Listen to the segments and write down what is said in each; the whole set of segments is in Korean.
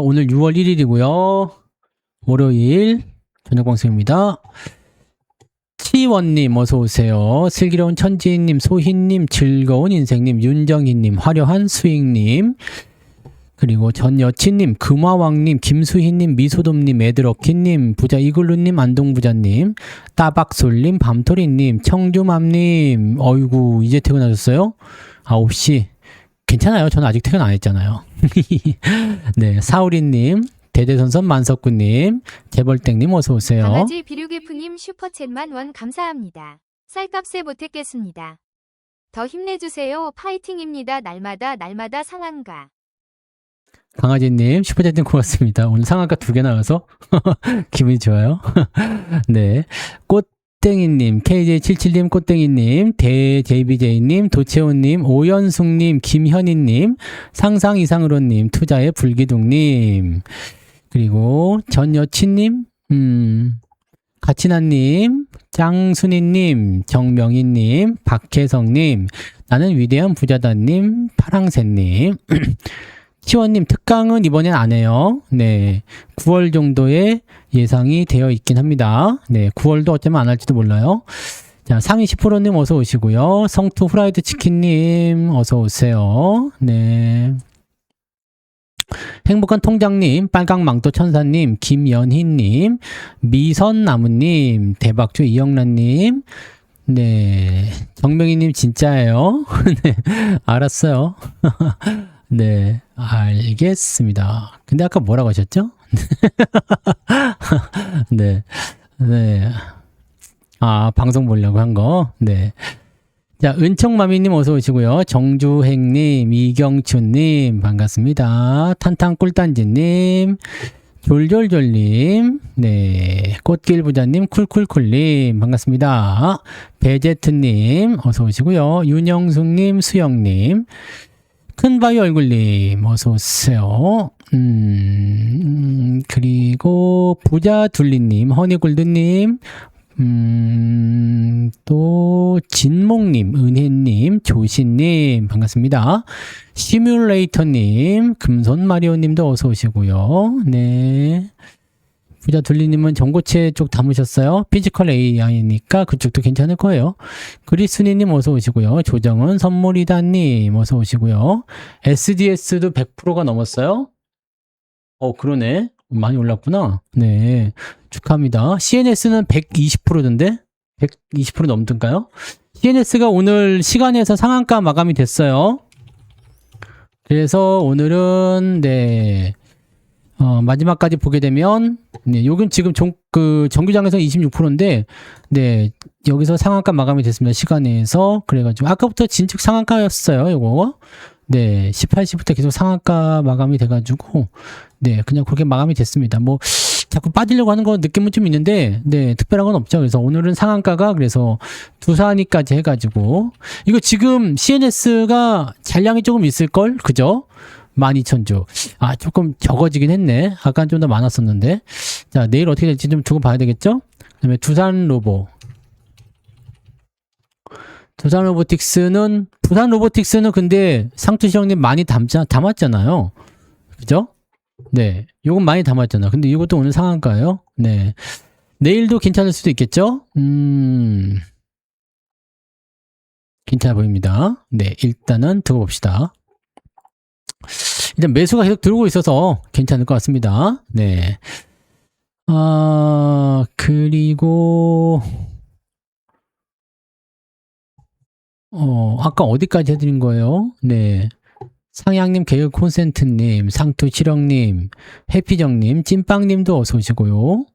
오늘 6월 1일이고요. 월요일 저녁 방송입니다. 치원님 어서오세요. 슬기로운 천지인님, 소희님, 즐거운 인생님, 윤정희님, 화려한 수익님, 그리고 전여친님, 금화왕님, 김수희님, 미소돔님, 에드러키님, 부자 이글루님, 안동부자님, 따박솔님, 밤토리님, 청주맘님. 어이구, 이제 퇴근하셨어요? 9시. 괜찮아요. 저는 아직 퇴근 안 했잖아요. 네, 사우리님, 대대선선 만석구님, 재벌땡님 어서오세요. 강아지 비류기프님 슈퍼챗만 원 감사합니다. 쌀값에 보탰겠습니다. 더 힘내주세요. 파이팅입니다. 날마다 상한가. 강아지님, 슈퍼챗님 고맙습니다. 오늘 상한가 2개 나와서 기분이 좋아요. 네, 꽃땡이님, KJ77님, 꽃땡이님, 대JBJ님, 도채호님, 오연숙님, 김현희님, 상상 이상으로님, 투자의 불기둥님, 그리고 전여친님, 가치나님, 짱순이님, 정명희님, 박혜성님, 나는 위대한 부자다님, 파랑새님, 치원님, 특강은 이번엔 안 해요. 네, 9월 정도에 예상이 되어 있긴 합니다. 네, 9월도 어쩌면 안 할지도 몰라요. 자, 상위 10%님 어서 오시고요. 성투 후라이드 치킨님 어서 오세요. 네. 행복한 통장님, 빨강망토 천사님, 김연희님, 미선나무님, 대박주 이영란님, 네, 정명희님 진짜예요. 네, 알았어요. 네, 알겠습니다. 근데 아까 뭐라고 하셨죠? 네, 네. 아, 방송 보려고 한 거? 네. 자, 은총마미님 어서 오시고요. 정주행님, 이경춘님, 반갑습니다. 탄탄꿀단지님, 졸졸졸님, 네, 꽃길부자님, 쿨쿨쿨님, 반갑습니다. 배제트님, 어서 오시고요. 윤영숙님, 수영님, 큰바위 얼굴님, 어서 오세요. 그리고 부자둘리님, 허니골드님, 또 진목님, 은혜님, 조신님, 반갑습니다. 시뮬레이터님, 금손마리오님도 어서 오시고요. 네, 부자둘리님은 전고체 쪽 담으셨어요. 피지컬 AI니까 그쪽도 괜찮을 거예요. 그리스니님 어서 오시고요. 조정은 선물이다님 어서 오시고요. SDS도 100%가 넘었어요. 그러네. 많이 올랐구나. 네, 축하합니다. CNS는 120%던데? 120% 넘던가요? CNS가 오늘 시간에서 상한가 마감이 됐어요. 그래서 오늘은 네, 마지막까지 보게 되면 네, 요건 지금 정규장에서 26%인데 네, 여기서 상한가 마감이 됐습니다. 시간에서. 그래가지고 아까부터 진즉 상한가였어요. 요거. 네, 18시부터 계속 상한가 마감이 돼가지고 네, 그냥 그렇게 마감이 됐습니다. 뭐 자꾸 빠지려고 하는 거 느낌은 좀 있는데 네, 특별한 건 없죠. 그래서 오늘은 상한가가 그래서 두산이까지 해가지고 이거 지금 CNS가 잔량이 조금 있을걸? 그죠? 12,000주. 아, 조금 적어지긴 했네. 아까 좀 더 많았었는데. 자, 내일 어떻게 될지 좀 두고 봐야 되겠죠? 그 다음에 두산 로보틱스는 근데 상투시 형님 많이 담았잖아요. 그죠? 네, 요건 많이 담았잖아. 근데 이것도 오늘 상한가예요. 네, 내일도 괜찮을 수도 있겠죠? 괜찮아 보입니다. 네, 일단은 두고 봅시다. 일단 매수가 계속 들어오고 있어서 괜찮을 것 같습니다. 네. 그리고 아까 어디까지 해드린 거예요? 네. 상향님, 개그 콘센트님, 상투칠형님, 해피정님, 찐빵님도 어서 오시고요.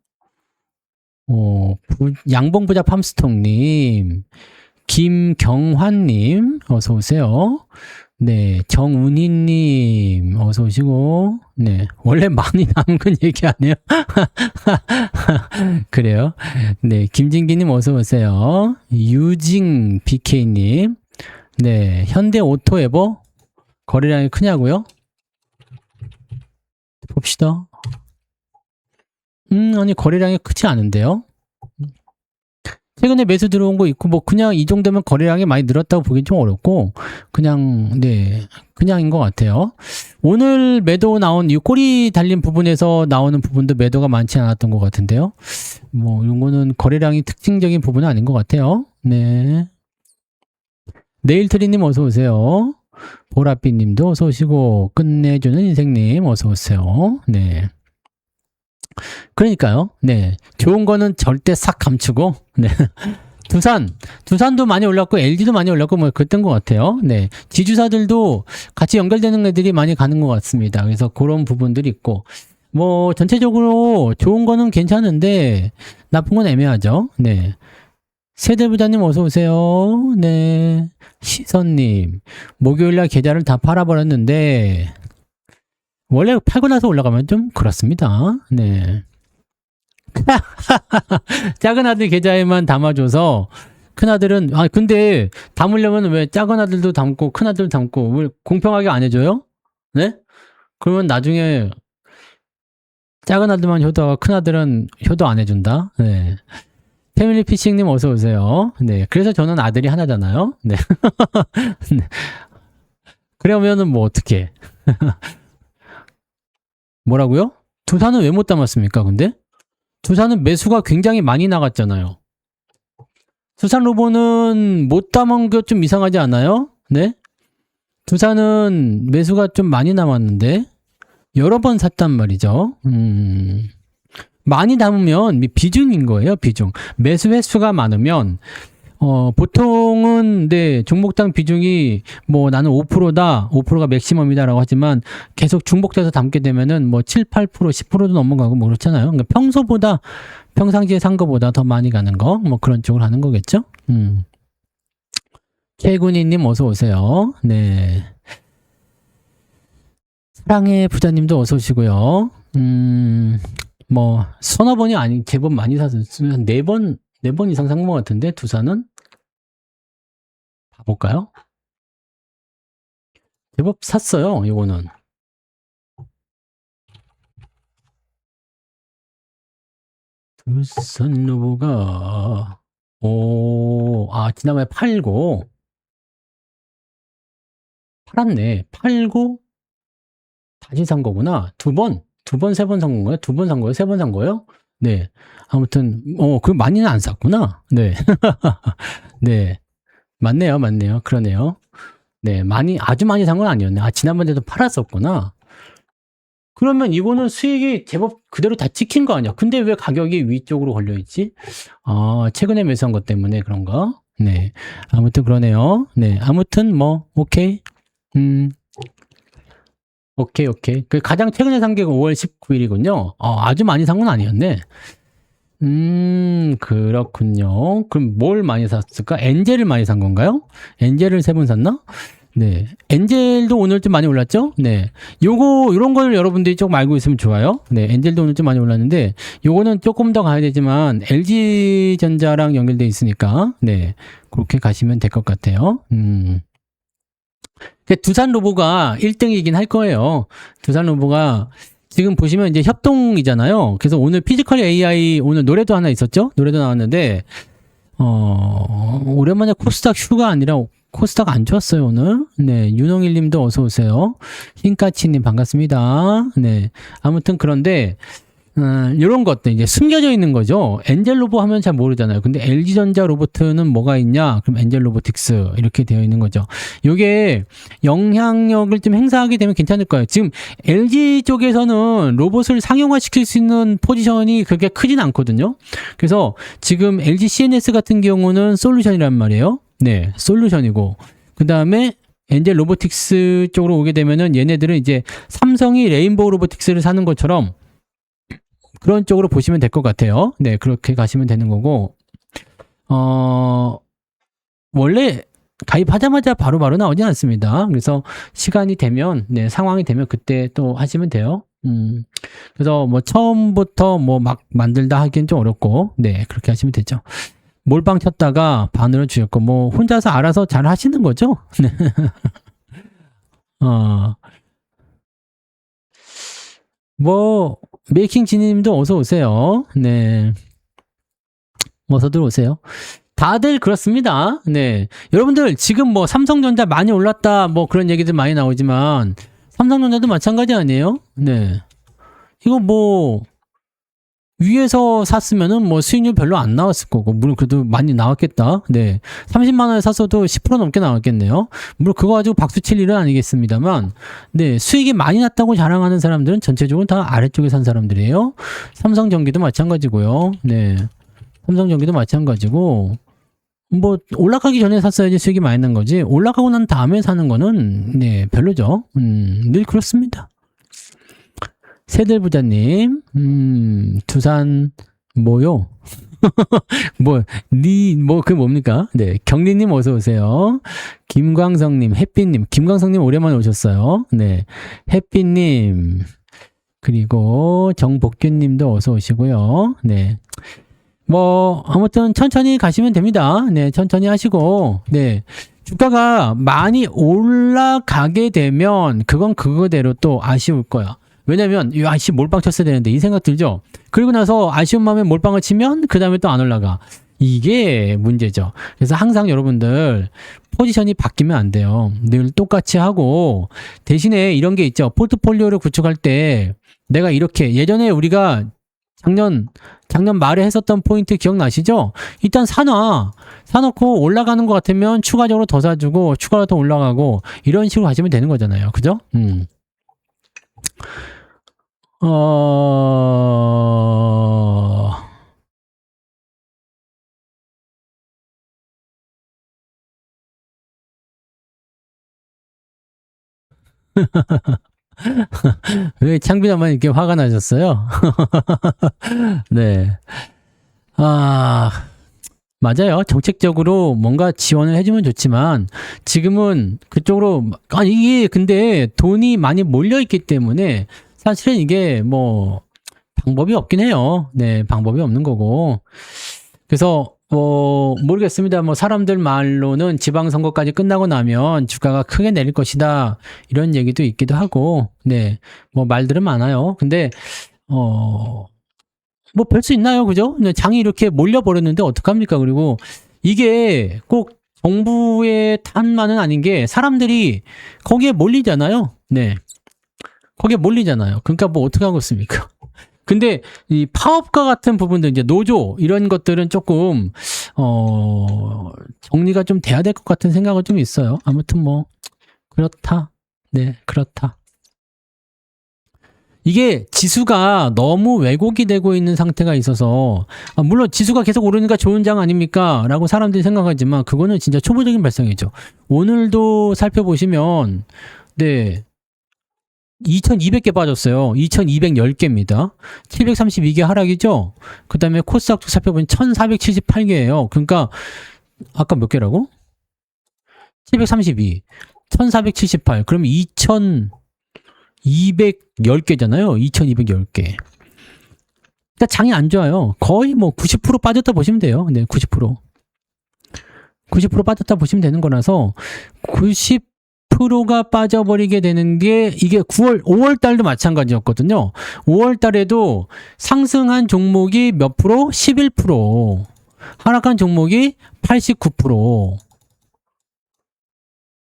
양봉부자 팜스톡님, 김경환님, 어서 오세요. 네, 정운희님, 어서 오시고. 네, 원래 많이 남은 건 얘기 안 해요. 그래요. 네, 김진기님, 어서 오세요. 유징 BK님, 네, 현대 오토에버 거래량이 크냐고요? 봅시다. 아니, 거래량이 크지 않은데요? 최근에 매수 들어온 거 있고, 뭐, 그냥 이 정도면 거래량이 많이 늘었다고 보긴 좀 어렵고, 그냥, 네, 그냥인 것 같아요. 오늘 매도 나온 이 꼬리 달린 부분에서 나오는 부분도 매도가 많지 않았던 것 같은데요. 뭐, 이거는 거래량이 특징적인 부분은 아닌 것 같아요. 네. 네일트리님 어서오세요. 보라빛님도 어서오시고, 끝내주는 인생님 어서오세요. 네. 그러니까요. 네. 좋은 거는 절대 싹 감추고, 네. 두산도 많이 올랐고, LG도 많이 올랐고, 뭐, 그랬던 것 같아요. 네. 지주사들도 같이 연결되는 애들이 많이 가는 것 같습니다. 그래서 그런 부분들이 있고, 뭐, 전체적으로 좋은 거는 괜찮은데, 나쁜 건 애매하죠. 네. 세대부자님 어서오세요. 네. 시선님, 목요일날 계좌를 다 팔아버렸는데, 원래 팔고 나서 올라가면 좀 그렇습니다. 네. 작은 아들 계좌에만 담아줘서 큰 아들은 근데 담으려면 왜 작은 아들도 담고 큰 아들도 담고 왜 공평하게 안 해줘요? 네? 그러면 나중에 작은 아들만 효도하고 큰 아들은 효도 안 해준다. 네. 패밀리 피싱님 어서 오세요. 네. 그래서 저는 아들이 하나잖아요. 네. 네. 그러면은 뭐 어떻게? 뭐라고요? 두산은 왜 못 담았습니까? 근데 두산은 매수가 굉장히 많이 나갔잖아요. 두산 로보는 못 담은 게 좀 이상하지 않아요? 네? 두산은 매수가 좀 많이 남았는데 여러 번 샀단 말이죠. 많이 담으면 비중인 거예요. 비중. 매수 횟수가 많으면 보통은, 네, 종목당 비중이, 뭐, 나는 5%다, 5%가 맥시멈이다라고 하지만, 계속 중복돼서 담게 되면은, 뭐, 7, 8%, 10%도 넘어가고, 뭐, 그렇잖아요. 그러니까 평상시에 산 거보다 더 많이 가는 거, 뭐, 그런 쪽으로 하는 거겠죠? 최군희님, 어서오세요. 네. 사랑의 부자님도 어서오시고요. 뭐, 서너 번이 아니, 제법 많이 샀으면, 한 4번 이상 산 것 같은데, 두산은? 봐볼까요? 제법 샀어요, 이거는. 두산 로보가, 지난번에 팔았네. 팔고, 다시 산 거구나. 세 번 산 건가요? 2번 산 거예요? 3번 산 거예요? 네. 아무튼, 그 많이는 안 샀구나. 네. 네. 맞네요. 그러네요. 네. 아주 많이 산 건 아니었네. 지난번에도 팔았었구나. 그러면 이거는 수익이 제법 그대로 다 찍힌 거 아니야? 근데 왜 가격이 위쪽으로 걸려있지? 최근에 매수한 것 때문에 그런가? 네. 아무튼 그러네요. 네. 아무튼 뭐, 오케이. 오케이. 그 가장 최근에 산 게 5월 19일이군요. 아주 많이 산 건 아니었네. 그렇군요. 그럼 뭘 많이 샀을까? 엔젤을 많이 산 건가요? 엔젤을 3번 샀나? 네. 엔젤도 오늘 좀 많이 올랐죠? 네. 요런 걸 여러분들이 조금 알고 있으면 좋아요. 네. 엔젤도 오늘 좀 많이 올랐는데, 요거는 조금 더 가야 되지만, LG전자랑 연결돼 있으니까, 네. 그렇게 가시면 될 것 같아요. 두산 로보가 1등이긴 할 거예요. 두산 로보가 지금 보시면 이제 협동이잖아요. 그래서 오늘 피지컬 AI 오늘 노래도 하나 있었죠? 노래도 나왔는데, 오랜만에 코스닥 휴가 아니라 코스닥 안 좋았어요, 오늘. 네, 윤홍일 님도 어서오세요. 흰까치님 반갑습니다. 네. 아무튼 그런데, 이런 것들 이제 숨겨져 있는 거죠. 엔젤 로보 하면 잘 모르잖아요. 근데 LG전자 로보트는 뭐가 있냐? 그럼 엔젤 로보틱스 이렇게 되어 있는 거죠. 이게 영향력을 좀 행사하게 되면 괜찮을 거예요. 지금 LG 쪽에서는 로봇을 상용화시킬 수 있는 포지션이 그렇게 크진 않거든요. 그래서 지금 LG CNS 같은 경우는 솔루션이란 말이에요. 네, 솔루션이고 그 다음에 엔젤 로보틱스 쪽으로 오게 되면은 얘네들은 이제 삼성이 레인보우 로보틱스를 사는 것처럼 그런 쪽으로 보시면 될 것 같아요. 네, 그렇게 가시면 되는 거고, 원래 가입하자마자 바로바로 나오진 않습니다. 그래서 시간이 되면, 네, 상황이 되면 그때 또 하시면 돼요. 그래서 뭐 처음부터 뭐 막 만들다 하기엔 좀 어렵고, 네, 그렇게 하시면 되죠. 몰빵 쳤다가 반으로 주셨고, 뭐 혼자서 알아서 잘 하시는 거죠? 네. 뭐, 메이킹 지니님도 어서 오세요. 네. 어서들 오세요. 다들 그렇습니다. 네. 여러분들 지금 뭐 삼성전자 많이 올랐다 뭐 그런 얘기들 많이 나오지만 삼성전자도 마찬가지 아니에요? 네. 이거 뭐 위에서 샀으면은 뭐 수익률 별로 안 나왔을 거고, 물론 그래도 많이 나왔겠다. 네. 30만 원에 샀어도 10% 넘게 나왔겠네요. 물론 그거 가지고 박수 칠 일은 아니겠습니다만, 네. 수익이 많이 났다고 자랑하는 사람들은 전체적으로 다 아래쪽에 산 사람들이에요. 삼성전기도 마찬가지고요. 네. 삼성전기도 마찬가지고, 뭐 올라가기 전에 샀어야지 수익이 많이 난 거지, 올라가고 난 다음에 사는 거는 네 별로죠. 늘 그렇습니다. 세들부자님, 두산 뭐요? 그게 뭡니까? 네, 경리님 어서 오세요. 김광성님, 햇빛님, 김광성님 오랜만에 오셨어요. 네, 햇빛님, 그리고 정복균님도 어서 오시고요. 네. 뭐 아무튼 천천히 가시면 됩니다. 네, 천천히 하시고, 네, 주가가 많이 올라가게 되면 그건 그거대로 또 아쉬울 거야. 왜냐면 아씨 몰빵 쳤어야 되는데 이 생각 들죠. 그리고 나서 아쉬운 마음에 몰빵을 치면 그 다음에 또 안 올라가. 이게 문제죠. 그래서 항상 여러분들 포지션이 바뀌면 안 돼요. 늘 똑같이 하고, 대신에 이런 게 있죠. 포트폴리오를 구축할 때 내가 이렇게, 예전에 우리가 작년 말에 했었던 포인트 기억나시죠? 일단 사놓고 올라가는 것 같으면 추가적으로 더 사주고 추가로 더 올라가고 이런 식으로 가시면 되는 거잖아요. 그죠? 왜 창빈아만 이렇게 화가 나셨어요? 네. 맞아요. 정책적으로 뭔가 지원을 해주면 좋지만 지금은 그쪽으로, 이게 근데 돈이 많이 몰려있기 때문에 사실은 이게 뭐 방법이 없긴 해요. 네, 방법이 없는 거고. 그래서 모르겠습니다. 뭐 사람들 말로는 지방선거까지 끝나고 나면 주가가 크게 내릴 것이다, 이런 얘기도 있기도 하고, 네, 뭐 말들은 많아요. 근데 뭐 별 수 있나요? 그죠? 장이 이렇게 몰려버렸는데 어떡합니까? 그리고 이게 꼭 정부의 탓만은 아닌 게 사람들이 거기에 몰리잖아요. 네, 거기에 몰리잖아요. 그러니까 뭐 어떻게 하고 있습니까? 근데 이 파업과 같은 부분들, 이제 노조 이런 것들은 조금 정리가 좀 돼야 될 것 같은 생각은 좀 있어요. 아무튼 뭐 그렇다. 네, 그렇다. 이게 지수가 너무 왜곡이 되고 있는 상태가 있어서, 물론 지수가 계속 오르니까 좋은 장 아닙니까? 라고 사람들이 생각하지만 그거는 진짜 초보적인 발상이죠. 오늘도 살펴보시면, 네, 2200개 빠졌어요. 2210개입니다. 732개 하락이죠? 그 다음에 코스닥도 살펴보면 1478개예요. 그러니까 아까 몇 개라고? 732, 1478, 그럼 2210개잖아요. 2210개. 그러니까 장이 안 좋아요. 거의 뭐 90% 빠졌다 보시면 돼요. 네, 90% 빠졌다 보시면 되는 거라서 90%가 빠져버리게 되는 게, 이게 5월 달도 마찬가지였거든요. 5월 달에도 상승한 종목이 몇 프로? 11%. 하락한 종목이 89%.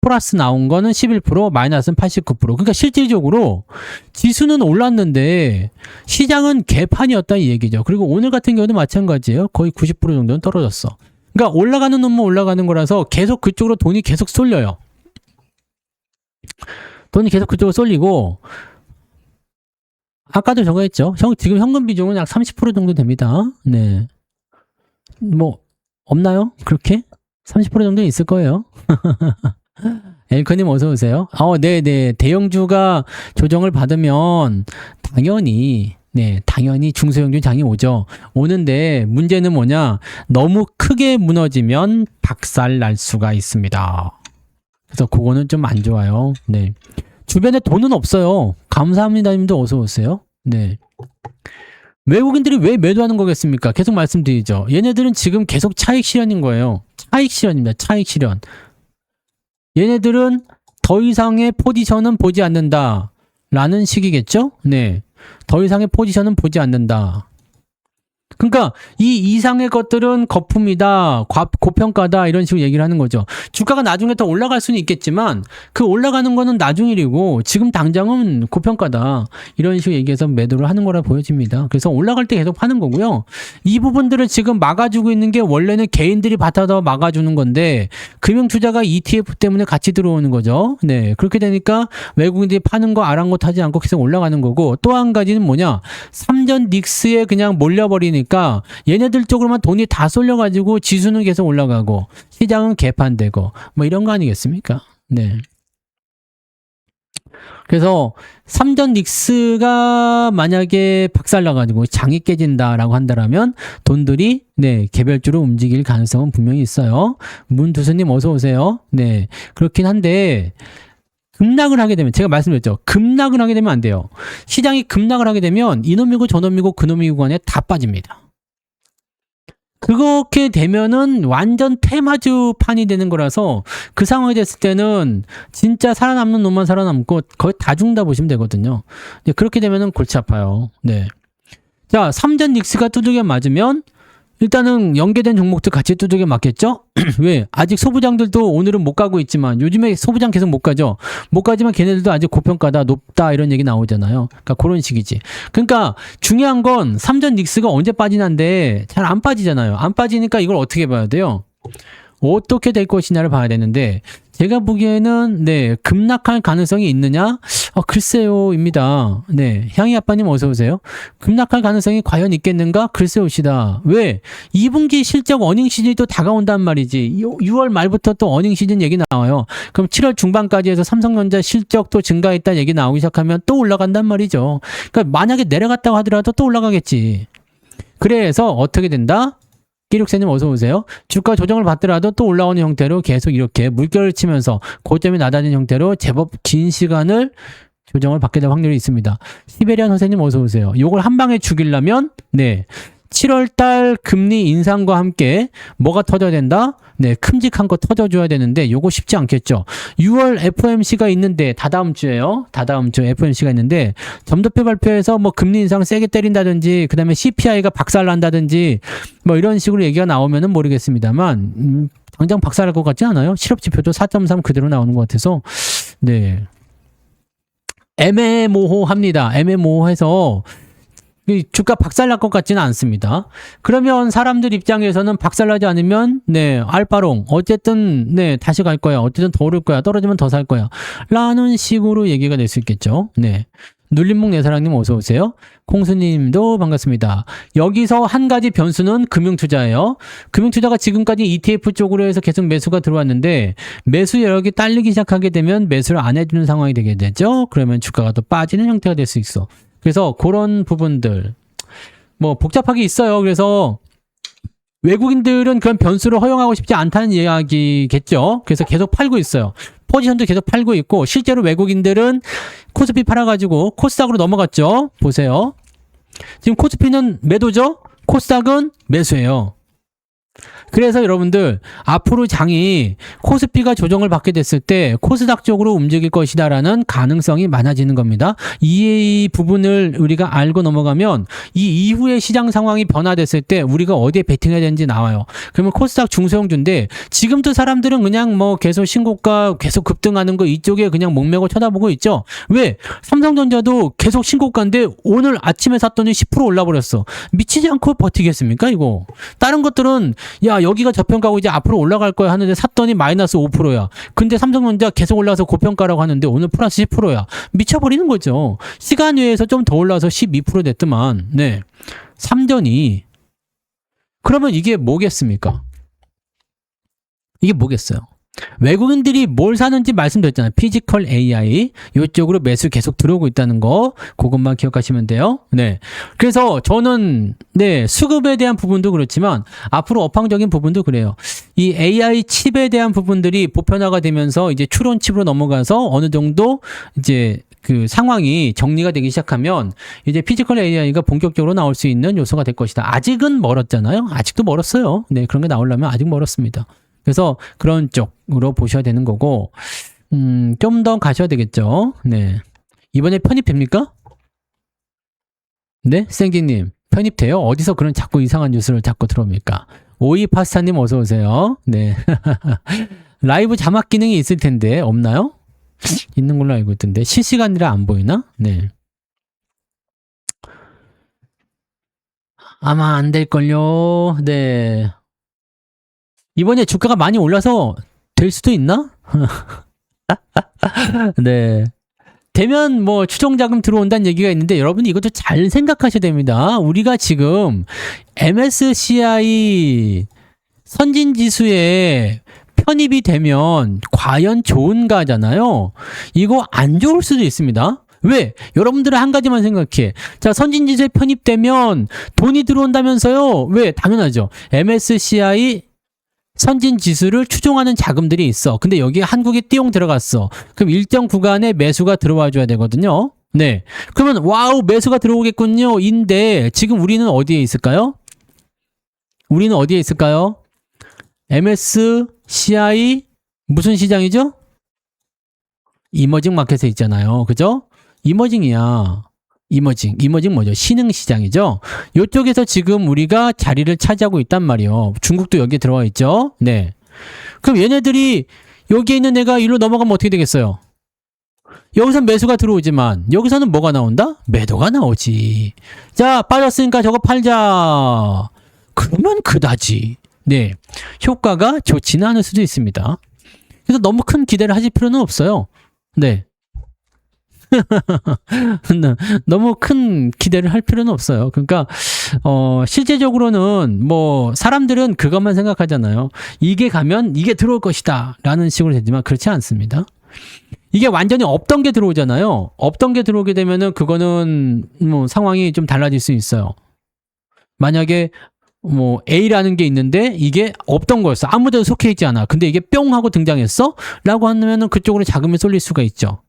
플러스 나온 거는 11%, 마이너스는 89%. 그러니까 실질적으로 지수는 올랐는데 시장은 개판이었다, 이 얘기죠. 그리고 오늘 같은 경우도 마찬가지예요. 거의 90% 정도는 떨어졌어. 그러니까 올라가는 놈만 올라가는 거라서 계속 그쪽으로 돈이 계속 쏠려요. 돈이 계속 그쪽으로 쏠리고, 아까도 저거 했죠. 지금 현금 비중은 약 30% 정도 됩니다. 네. 뭐 없나요? 그렇게? 30% 정도 있을 거예요. 엘커님 어서 오세요. 네네. 대형주가 조정을 받으면 당연히 중소형주 장이 오는데 문제는 뭐냐? 너무 크게 무너지면 박살 날 수가 있습니다. 그래서 그거는 좀 안 좋아요. 네. 주변에 돈은 없어요. 감사합니다 님도 어서 오세요. 네. 외국인들이 왜 매도하는 거겠습니까? 계속 말씀드리죠. 얘네들은 지금 계속 차익 실현인 거예요. 차익 실현입니다. 차익 실현. 얘네들은 더 이상의 포지션은 보지 않는다 라는 식이겠죠? 네. 더 이상의 포지션은 보지 않는다. 그러니까 이 이상의 것들은 거품이다, 고평가다 이런 식으로 얘기를 하는 거죠. 주가가 나중에 더 올라갈 수는 있겠지만 그 올라가는 거는 나중 일이고 지금 당장은 고평가다 이런 식으로 얘기해서 매도를 하는 거라 보여집니다. 그래서 올라갈 때 계속 파는 거고요. 이 부분들을 지금 막아주고 있는 게 원래는 개인들이 받아서 막아주는 건데 금융투자가 ETF 때문에 같이 들어오는 거죠. 네, 그렇게 되니까 외국인들이 파는 거 아랑곳하지 않고 계속 올라가는 거고 또 한 가지는 뭐냐, 삼전 닉스에 그냥 몰려버리니까 얘네들 쪽으로만 돈이 다 쏠려가지고 지수는 계속 올라가고 시장은 개판되고 뭐 이런 거 아니겠습니까? 네. 그래서 삼전 닉스가 만약에 박살나가지고 장이 깨진다라고 한다라면 돈들이 네 개별주로 움직일 가능성은 분명히 있어요. 문두수님 어서 오세요. 네, 그렇긴 한데 급락을 하게 되면 제가 말씀드렸죠. 급락을 하게 되면 안 돼요. 시장이 급락을 하게 되면 이놈이고 저놈이고 그놈이고 간에 다 빠집니다. 그렇게 되면은 완전 테마주판이 되는 거라서 그 상황이 됐을 때는 진짜 살아남는 놈만 살아남고 거의 다 죽는다 보시면 되거든요. 네, 그렇게 되면은 골치 아파요. 네. 자, 삼전 닉스가 두들겨 맞으면 일단은 연계된 종목들 같이 두들겨 맞겠죠? 왜? 아직 소부장들도 오늘은 못 가고 있지만 요즘에 소부장 계속 못 가죠. 못 가지만 걔네들도 아직 고평가다, 높다 이런 얘기 나오잖아요. 그러니까 그런 식이지. 그러니까 중요한 건 삼전 닉스가 언제 빠지는데 잘 안 빠지잖아요. 안 빠지니까 이걸 어떻게 봐야 돼요? 어떻게 될 것이냐를 봐야 되는데 제가 보기에는 네 급락할 가능성이 있느냐? 글쎄요입니다. 네, 향이 아빠님 어서 오세요. 급락할 가능성이 과연 있겠는가? 글쎄요시다. 왜? 2분기 실적 어닝 시즌이 또 다가온단 말이지. 6월 말부터 또 어닝 시즌 얘기 나와요. 그럼 7월 중반까지 해서 삼성전자 실적도 증가했다 얘기 나오기 시작하면 또 올라간단 말이죠. 그러니까 만약에 내려갔다고 하더라도 또 올라가겠지. 그래서 어떻게 된다? 끼룩새님 어서 오세요. 주가 조정을 받더라도 또 올라오는 형태로 계속 이렇게 물결을 치면서 고점이 낮아진 형태로 제법 긴 시간을 조정을 받게 될 확률이 있습니다. 시베리안 선생님 어서 오세요. 요걸 한 방에 죽이려면 네 7월달 금리 인상과 함께 뭐가 터져야 된다? 네, 큼직한 거 터져줘야 되는데 요거 쉽지 않겠죠. 6월 FOMC가 있는데 다다음 주에요. 다다음 주 FOMC가 있는데 점도표 발표에서 뭐 금리 인상 세게 때린다든지 그 다음에 CPI가 박살난다든지 뭐 이런 식으로 얘기가 나오면은 모르겠습니다만 당장 박살날 것 같지 않아요? 실업지표도 4.3 그대로 나오는 것 같아서 네 애매모호합니다. 애매모호해서 주가 박살날 것 같지는 않습니다. 그러면 사람들 입장에서는 박살나지 않으면 네 알바롱 어쨌든 네 다시 갈 거야. 어쨌든 더 오를 거야. 떨어지면 더 살 거야. 라는 식으로 얘기가 될 수 있겠죠. 네. 눌림목 내사랑님 어서 오세요. 콩수님도 반갑습니다. 여기서 한 가지 변수는 금융투자예요. 금융투자가 지금까지 ETF 쪽으로 해서 계속 매수가 들어왔는데 매수 여력이 딸리기 시작하게 되면 매수를 안 해주는 상황이 되게 되죠. 그러면 주가가 또 빠지는 형태가 될 수 있어. 그래서 그런 부분들 뭐 복잡하게 있어요. 그래서 외국인들은 그런 변수를 허용하고 싶지 않다는 이야기겠죠. 그래서 계속 팔고 있어요. 포지션도 계속 팔고 있고 실제로 외국인들은 코스피 팔아가지고 코스닥으로 넘어갔죠. 보세요. 지금 코스피는 매도죠. 코스닥은 매수예요. 그래서 여러분들 앞으로 장이 코스피가 조정을 받게 됐을 때 코스닥 쪽으로 움직일 것이다라는 가능성이 많아지는 겁니다. 이 부분을 우리가 알고 넘어가면 이 이후에 시장 상황이 변화됐을 때 우리가 어디에 베팅해야 되는지 나와요. 그러면 코스닥 중소형주인데 지금도 사람들은 그냥 뭐 계속 신고가 계속 급등하는 거 이쪽에 그냥 목매고 쳐다보고 있죠. 왜? 삼성전자도 계속 신고가인데 오늘 아침에 샀더니 10% 올라버렸어. 미치지 않고 버티겠습니까 이거? 다른 것들은 야 여기가 저평가고 이제 앞으로 올라갈 거야 하는데 샀더니 마이너스 5%야. 근데 삼성전자 계속 올라서 고평가라고 하는데 오늘 플러스 10%야. 미쳐버리는 거죠. 시간 외에서 좀 더 올라서 12% 됐더만. 네. 삼전이. 그러면 이게 뭐겠습니까? 이게 뭐겠어요? 외국인들이 뭘 사는지 말씀드렸잖아요. 피지컬 AI 이쪽으로 매수 계속 들어오고 있다는 거 그것만 기억하시면 돼요. 네. 그래서 저는 네 수급에 대한 부분도 그렇지만 앞으로 업황적인 부분도 그래요. 이 AI 칩에 대한 부분들이 보편화가 되면서 이제 추론 칩으로 넘어가서 어느 정도 이제 그 상황이 정리가 되기 시작하면 이제 피지컬 AI가 본격적으로 나올 수 있는 요소가 될 것이다. 아직은 멀었잖아요. 아직도 멀었어요. 네, 그런 게 나오려면 아직 멀었습니다. 그래서 그런 쪽으로 보셔야 되는 거고, 좀 더 가셔야 되겠죠. 네. 이번에 편입됩니까? 네? 생기님. 편입돼요? 어디서 그런 자꾸 이상한 뉴스를 자꾸 들어옵니까? 오이 파스타님 어서 오세요. 네. 라이브 자막 기능이 있을 텐데 없나요? 있는 걸로 알고 있던데 실시간이라 안 보이나? 네. 아마 안 될걸요. 네. 이번에 주가가 많이 올라서 될 수도 있나? 네. 되면 뭐 추정 자금 들어온다는 얘기가 있는데 여러분 이것도 잘 생각하셔야 됩니다. 우리가 지금 MSCI 선진 지수에 편입이 되면 과연 좋은가잖아요. 이거 안 좋을 수도 있습니다. 왜? 여러분들은 한 가지만 생각해. 자, 선진지수에 편입되면 돈이 들어온다면서요? 왜? 당연하죠. MSCI 선진지수를 추종하는 자금들이 있어. 근데 여기에 한국이 띠용 들어갔어. 그럼 일정 구간에 매수가 들어와 줘야 되거든요. 네. 그러면 와우 매수가 들어오겠군요. 인데 지금 우리는 어디에 있을까요? 우리는 어디에 있을까요? MSCI 무슨 시장이죠? 이머징 마켓에 있잖아요. 그죠? 이머징이야. 이머징 뭐죠? 신흥시장이죠? 이쪽에서 지금 우리가 자리를 차지하고 있단 말이에요. 중국도 여기에 들어와 있죠? 네. 그럼 얘네들이 여기에 있는 애가 일로 넘어가면 어떻게 되겠어요? 여기서 매수가 들어오지만 여기서는 뭐가 나온다? 매도가 나오지. 자, 빠졌으니까 저거 팔자. 그러면 그다지. 네. 효과가 좋지는 않을 수도 있습니다. 그래서 너무 큰 기대를 하실 필요는 없어요. 네. 너무 큰 기대를 할 필요는 없어요. 그러니까 실제적으로는 뭐 사람들은 그것만 생각하잖아요. 이게 가면 이게 들어올 것이다 라는 식으로 되지만 그렇지 않습니다. 이게 완전히 없던 게 들어오잖아요. 없던 게 들어오게 되면은 그거는 뭐 상황이 좀 달라질 수 있어요. 만약에 뭐 A라는 게 있는데 이게 없던 거였어. 아무데도 속해 있지 않아. 근데 이게 뿅 하고 등장했어? 라고 하면은 그쪽으로 자금이 쏠릴 수가 있죠.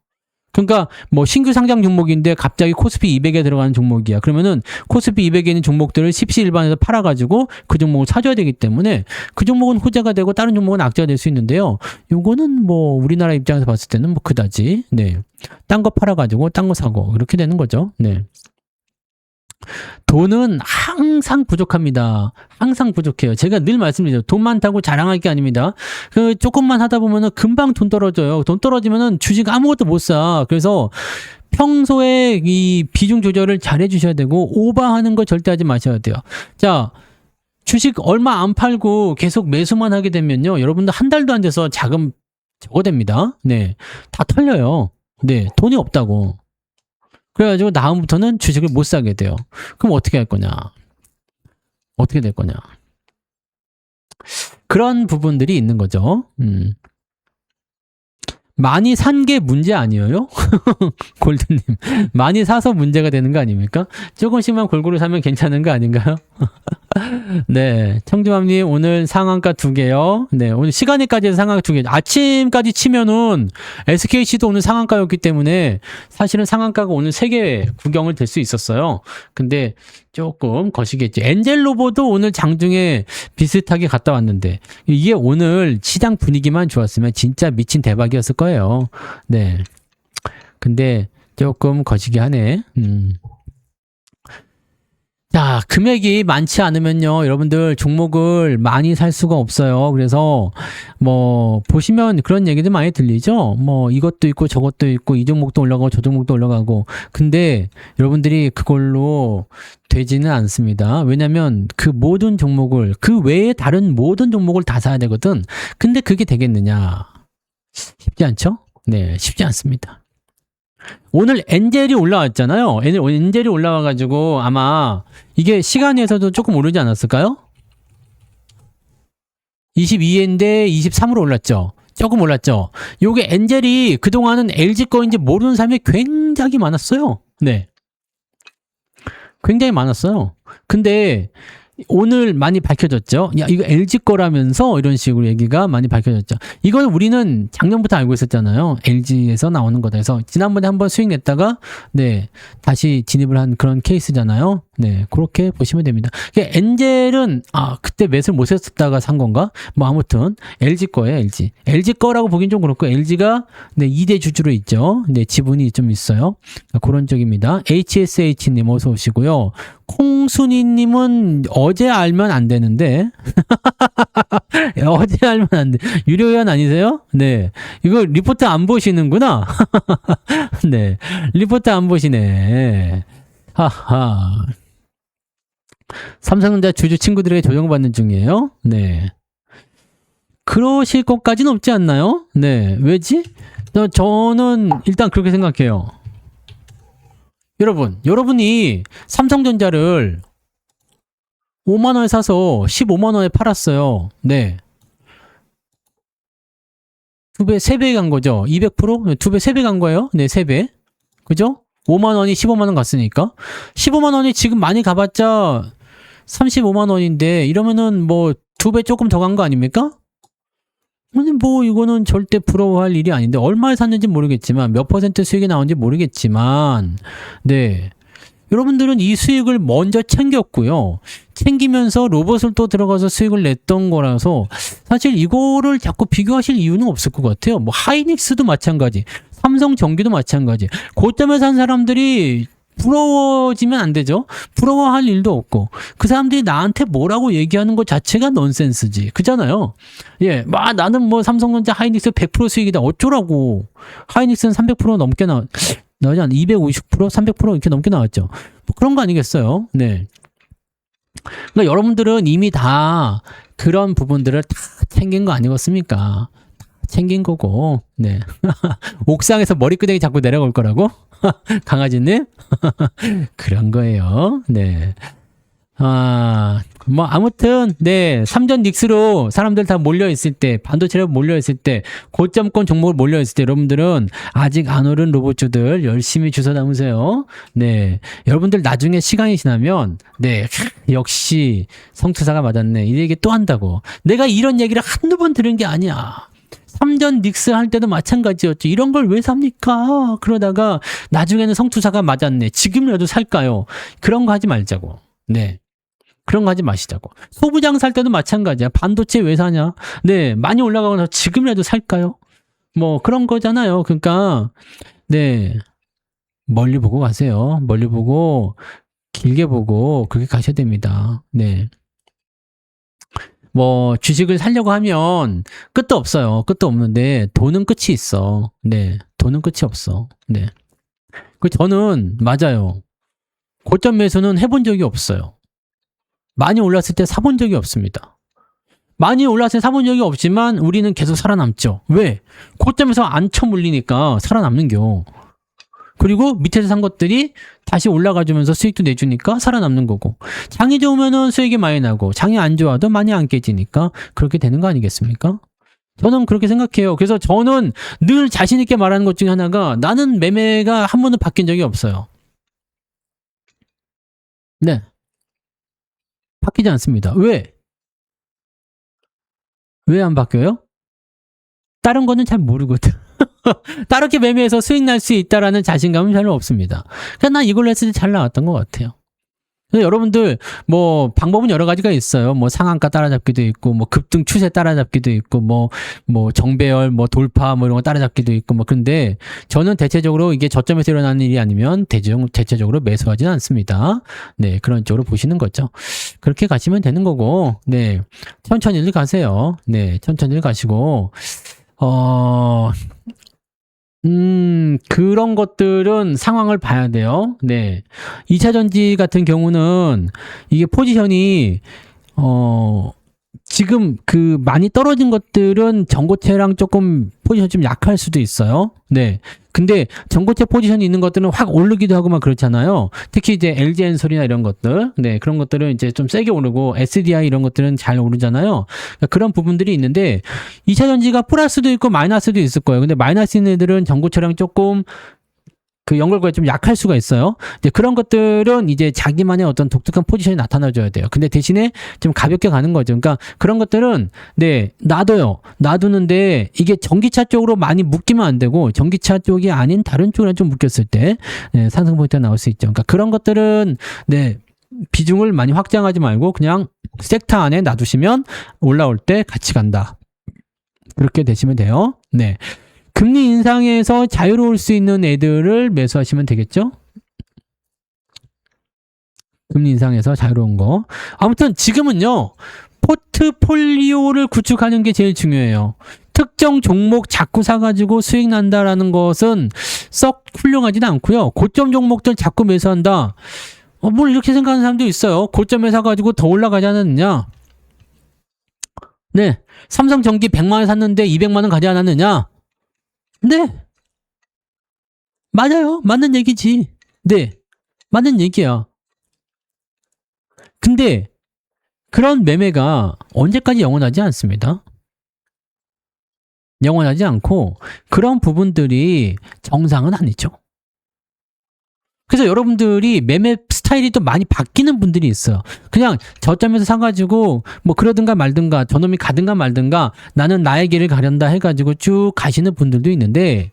그러니까 뭐 신규 상장 종목인데 갑자기 코스피 200에 들어가는 종목이야. 그러면은 코스피 200에 있는 종목들을 십시일반에서 팔아가지고 그 종목을 사줘야 되기 때문에 그 종목은 호재가 되고 다른 종목은 악재가 될 수 있는데요. 요거는 뭐 우리나라 입장에서 봤을 때는 뭐 그다지. 네. 딴 거 팔아가지고 딴 거 사고 이렇게 되는 거죠. 네. 돈은 항상 부족합니다. 항상 부족해요. 제가 늘 말씀드리죠. 돈 많다고 자랑할 게 아닙니다. 그 조금만 하다 보면은 금방 돈 떨어져요. 돈 떨어지면은 주식 아무것도 못 사. 그래서 평소에 이 비중 조절을 잘 해주셔야 되고 오버하는 거 절대 하지 마셔야 돼요. 자, 주식 얼마 안 팔고 계속 매수만 하게 되면요. 여러분들 한 달도 안 돼서 자금 저거 됩니다. 네, 다 털려요. 네, 돈이 없다고. 그래가지고 다음부터는 주식을 못 사게 돼요. 그럼 어떻게 할 거냐? 어떻게 될 거냐? 그런 부분들이 있는 거죠. 많이 산 게 문제 아니에요? 골드님. 많이 사서 문제가 되는 거 아닙니까? 조금씩만 골고루 사면 괜찮은 거 아닌가요? 네. 청주맘님 오늘 상한가 2개요. 네. 오늘 시간에까지 해서 상한가 2개. 아침까지 치면은 SKC도 오늘 상한가였기 때문에 사실은 상한가가 오늘 3개 구경을 될 수 있었어요. 근데 조금 거시겠지. 엔젤로보도 오늘 장중에 비슷하게 갔다 왔는데 이게 오늘 시장 분위기만 좋았으면 진짜 미친 대박이었을 거예요. 네. 근데 조금 거시기 하네. 자, 금액이 많지 않으면요, 여러분들 종목을 많이 살 수가 없어요. 그래서 뭐 보시면 그런 얘기들 많이 들리죠. 뭐 이것도 있고 저것도 있고 이 종목도 올라가고 저 종목도 올라가고. 근데 여러분들이 그걸로 되지는 않습니다. 왜냐면 그 모든 종목을 그 외에 다른 모든 종목을 다 사야 되거든. 근데 그게 되겠느냐? 쉽지 않죠? 네, 쉽지 않습니다. 오늘 엔젤이 올라왔잖아요. 엔젤이 올라와가지고 아마 이게 시간에서도 조금 오르지 않았을까요? 22엔데 23으로 올랐죠. 조금 올랐죠. 요게 엔젤이 그동안은 LG 거인지 모르는 사람이 굉장히 많았어요. 네. 굉장히 많았어요. 근데 오늘 많이 밝혀졌죠. 야, 이거 LG 거라면서 이런 식으로 얘기가 많이 밝혀졌죠. 이걸 우리는 작년부터 알고 있었잖아요. LG에서 나오는 거다 해서 지난번에 한번 수익 냈다가 네, 다시 진입을 한 그런 케이스잖아요. 네, 그렇게 보시면 됩니다. 엔젤은 그때 매수를 못 했었다가 산 건가? 뭐 아무튼 LG 거예요, LG. LG 거라고 보긴 좀 그렇고 LG가 네, 2대 주주로 있죠. 네, 지분이 좀 있어요. 그런 쪽입니다. HSH님 어서 오시고요. 콩순이님은 어제 알면 안 되는데 어제 알면 안 돼. 유료회원 아니세요? 네, 이거 리포트 안 보시는구나. 네, 리포트 안 보시네. 하하. 삼성전자 주주 친구들에게 조정받는 중이에요. 네. 그러실 것까지는 없지 않나요? 네. 왜지? 저는 일단 그렇게 생각해요. 여러분이 삼성전자를 5만 원에 사서 15만 원에 팔았어요. 네. 2배, 3배 간 거죠. 200%? 2배, 3배 간 거예요. 네, 3배. 그죠? 5만 원이 15만 원 갔으니까. 15만 원이 지금 많이 가봤자 35만 원인데 이러면은 뭐 2배 조금 더 간 거 아닙니까? 아니 뭐 이거는 절대 부러워할 일이 아닌데 얼마에 샀는지 모르겠지만 몇 퍼센트 수익이 나온지 모르겠지만 네. 여러분들은 이 수익을 먼저 챙겼고요. 챙기면서 로봇을 또 들어가서 수익을 냈던 거라서 사실 이거를 자꾸 비교하실 이유는 없을 것 같아요. 뭐 하이닉스도 마찬가지, 삼성전기도 마찬가지. 고점에 산 사람들이 부러워지면 안 되죠. 부러워할 일도 없고 그 사람들이 나한테 뭐라고 얘기하는 것 자체가 넌센스지. 그잖아요. 예, 나는 뭐 삼성전자 하이닉스 100% 수익이다 어쩌라고. 하이닉스는 300% 넘게 나오지 않나? 250%, 300% 이렇게 넘게 나왔죠. 뭐 그런 거 아니겠어요? 네. 그러니까 여러분들은 이미 다 그런 부분들을 다 챙긴 거 아니겠습니까? 챙긴 거고, 네. 옥상에서 머리끄댕이 자꾸 내려올 거라고? 강아지님? 그런 거예요. 네. 뭐, 아무튼, 네. 삼전 닉스로 사람들 다 몰려있을 때, 반도체로 몰려있을 때, 고점권 종목을 몰려있을 때, 여러분들은 아직 안 오른 로봇주들 열심히 주워 담으세요. 네. 여러분들 나중에 시간이 지나면, 네. 역시 성투사가 맞았네. 이 얘기 또 한다고. 내가 이런 얘기를 한두 번 들은 게 아니야. 삼전 닉스 할 때도 마찬가지였죠. 이런 걸 왜 삽니까? 그러다가 나중에는 성투사가 맞았네. 지금이라도 살까요? 그런 거 하지 말자고. 네. 그런 거 하지 마시자고. 소부장 살 때도 마찬가지야. 반도체 왜 사냐? 네. 많이 올라가고 나서 지금이라도 살까요? 뭐 그런 거잖아요. 그러니까 네. 멀리 보고 가세요. 멀리 보고 길게 보고 그렇게 가셔야 됩니다. 네. 뭐 주식을 사려고 하면 끝도 없어요. 끝도 없는데 돈은 끝이 있어. 네. 돈은 끝이 없어. 네. 저는 맞아요. 고점 매수는 해본 적이 없어요. 많이 올랐을 때 사본 적이 없습니다. 많이 올랐을 때 사본 적이 없지만 우리는 계속 살아남죠. 왜? 고점에서 안 쳐물리니까 살아남는겨. 그리고 밑에서 산 것들이 다시 올라가주면서 수익도 내주니까 살아남는 거고, 장이 좋으면은 수익이 많이 나고 장이 안 좋아도 많이 안 깨지니까 그렇게 되는 거 아니겠습니까? 저는 그렇게 생각해요. 그래서 저는 늘 자신 있게 말하는 것 중에 하나가 나는 매매가 한 번도 바뀐 적이 없어요. 네. 바뀌지 않습니다. 왜? 왜 안 바뀌어요? 다른 거는 잘 모르거든. 다르게 매매해서 수익 날 수 있다라는 자신감은 별로 없습니다. 그냥 난 이걸로 했을 때 잘 나왔던 것 같아요. 그래서 여러분들 뭐 방법은 여러 가지가 있어요. 뭐 상한가 따라잡기도 있고, 뭐 급등 추세 따라잡기도 있고, 뭐 정배열, 뭐 돌파, 뭐 이런 거 따라잡기도 있고, 뭐 근데 저는 대체적으로 이게 저점에서 일어나는 일이 아니면 대체적으로 매수하지는 않습니다. 네, 그런 쪽으로 보시는 거죠. 그렇게 가시면 되는 거고, 네, 천천히들 가세요. 네, 천천히들 가시고, 그런 것들은 상황을 봐야 돼요. 네. 2차 전지 같은 경우는 이게 포지션이, 지금 많이 떨어진 것들은 전고체랑 조금 포지션 좀 약할 수도 있어요. 네. 근데 전고체 포지션이 있는 것들은 확 오르기도 하고 막 그렇잖아요. 특히 이제 LG엔솔이나 이런 것들. 네. 그런 것들은 이제 좀 세게 오르고 SDI 이런 것들은 잘 오르잖아요. 그러니까 그런 부분들이 있는데 2차 전지가 플러스도 있고 마이너스도 있을 거예요. 근데 마이너스 있는 애들은 전고체랑 조금 연결고리가 좀 약할 수가 있어요. 이제 그런 것들은 이제 자기만의 어떤 독특한 포지션이 나타나줘야 돼요. 근데 대신에 좀 가볍게 가는 거죠. 그러니까 그런 것들은 네, 놔두는데 이게 전기차 쪽으로 많이 묶이면 안 되고 전기차 쪽이 아닌 다른 쪽이랑 좀 묶였을 때 네, 상승 포인트가 나올 수 있죠. 그러니까 그런 것들은 네, 비중을 많이 확장하지 말고 그냥 섹터 안에 놔두시면 올라올 때 같이 간다. 그렇게 되시면 돼요. 네. 금리 인상에서 자유로울 수 있는 애들을 매수하시면 되겠죠? 금리 인상에서 자유로운 거. 아무튼 지금은요. 포트폴리오를 구축하는 게 제일 중요해요. 특정 종목 자꾸 사가지고 수익 난다라는 것은 썩 훌륭하지는 않고요. 고점 종목들 자꾸 매수한다. 뭘 이렇게 생각하는 사람도 있어요. 고점에 사가지고 더 올라가지 않았느냐? 네. 삼성전기 100만 원 샀는데 200만 원 가지 않았느냐? 네. 맞아요. 맞는 얘기지. 네. 맞는 얘기야. 근데 그런 매매가 언제까지 영원하지 않습니다. 영원하지 않고 그런 부분들이 정상은 아니죠. 그래서 여러분들이 매매 스타일이 또 많이 바뀌는 분들이 있어요. 그냥 저점에서 사가지고 뭐 그러든가 말든가 저놈이 가든가 말든가 나는 나의 길을 가련다 해가지고 쭉 가시는 분들도 있는데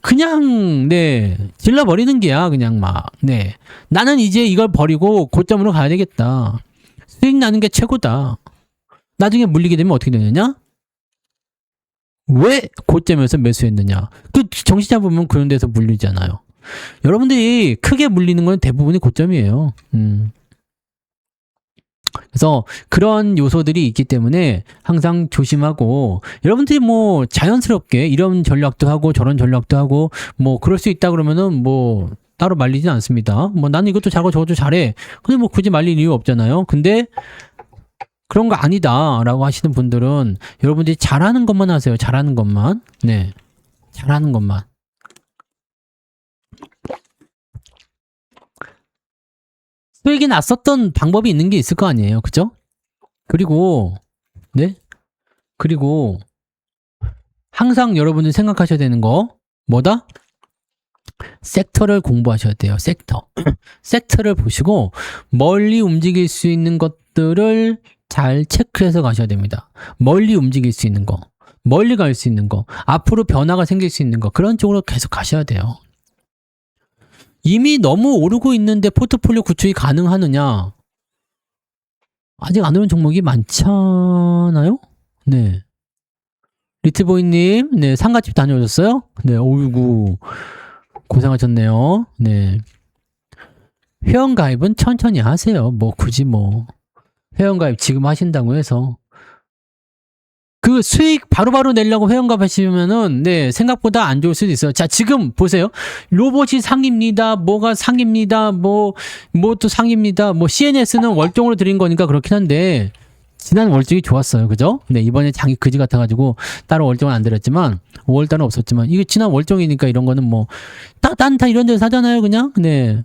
그냥 네 질러버리는 게야 그냥 막 네 나는 이제 이걸 버리고 고점으로 가야 되겠다. 수익 나는 게 최고다. 나중에 물리게 되면 어떻게 되느냐? 왜 고점에서 매수했느냐? 그 정신 잡으면 그런 데서 물리잖아요. 여러분들이 크게 물리는 건 대부분이 고점이에요. 그래서 그런 요소들이 있기 때문에 항상 조심하고 여러분들이 뭐 자연스럽게 이런 전략도 하고 저런 전략도 하고 뭐 그럴 수 있다 그러면은 뭐 따로 말리진 않습니다. 뭐 나는 이것도 잘하고 저것도 잘해. 근데 뭐 굳이 말릴 이유 없잖아요. 근데 그런 거 아니다 라고 하시는 분들은 여러분들이 잘하는 것만 하세요. 잘하는 것만. 네. 잘하는 것만. 수익이 났었던 방법이 있는 게 있을 거 아니에요. 그죠? 그리고 네? 그리고 항상 여러분들이 생각하셔야 되는 거 뭐다? 섹터를 공부하셔야 돼요. 섹터. 섹터를 보시고 멀리 움직일 수 있는 것들을 잘 체크해서 가셔야 됩니다. 멀리 움직일 수 있는 거, 멀리 갈 수 있는 거, 앞으로 변화가 생길 수 있는 거 그런 쪽으로 계속 가셔야 돼요. 이미 너무 오르고 있는데 포트폴리오 구축이 가능하느냐? 아직 안 오른 종목이 많잖아요? 네. 리틀보이님, 네, 상가집 다녀오셨어요? 네, 어이구, 고생하셨네요. 네. 회원가입은 천천히 하세요. 뭐, 굳이 뭐. 회원가입 지금 하신다고 해서. 그 수익 바로바로 내려고 회원가입 하시면은, 네, 생각보다 안 좋을 수도 있어요. 자, 지금 보세요. 로봇이 상입니다. 뭐가 상입니다. 뭐 또 상입니다. 뭐, CNS는 월정으로 드린 거니까 그렇긴 한데, 지난 월정이 좋았어요. 그죠? 네, 이번에 장이 그지 같아가지고, 따로 월정은 안 드렸지만, 5월달은 없었지만, 이게 지난 월정이니까 이런 거는 뭐, 난 다 이런 데서 사잖아요, 그냥? 네.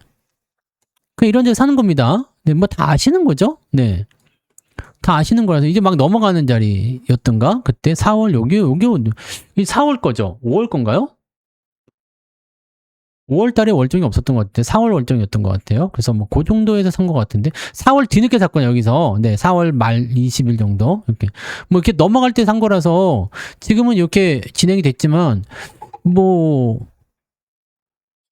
그냥 이런 데서 사는 겁니다. 네, 뭐 다 아시는 거죠? 네. 다 아시는 거라서 이제 막 넘어가는 자리였던가? 그때 4월 요게 4월 거죠? 5월 건가요? 5월 달에 월정이 없었던 것 같아요. 4월 월정이었던 것 같아요. 그래서 뭐 그 정도에서 산 것 같은데 4월 뒤늦게 샀거든요. 여기서. 네, 4월 말 20일 정도. 이렇게 뭐 이렇게 넘어갈 때 산 거라서 지금은 이렇게 진행이 됐지만 뭐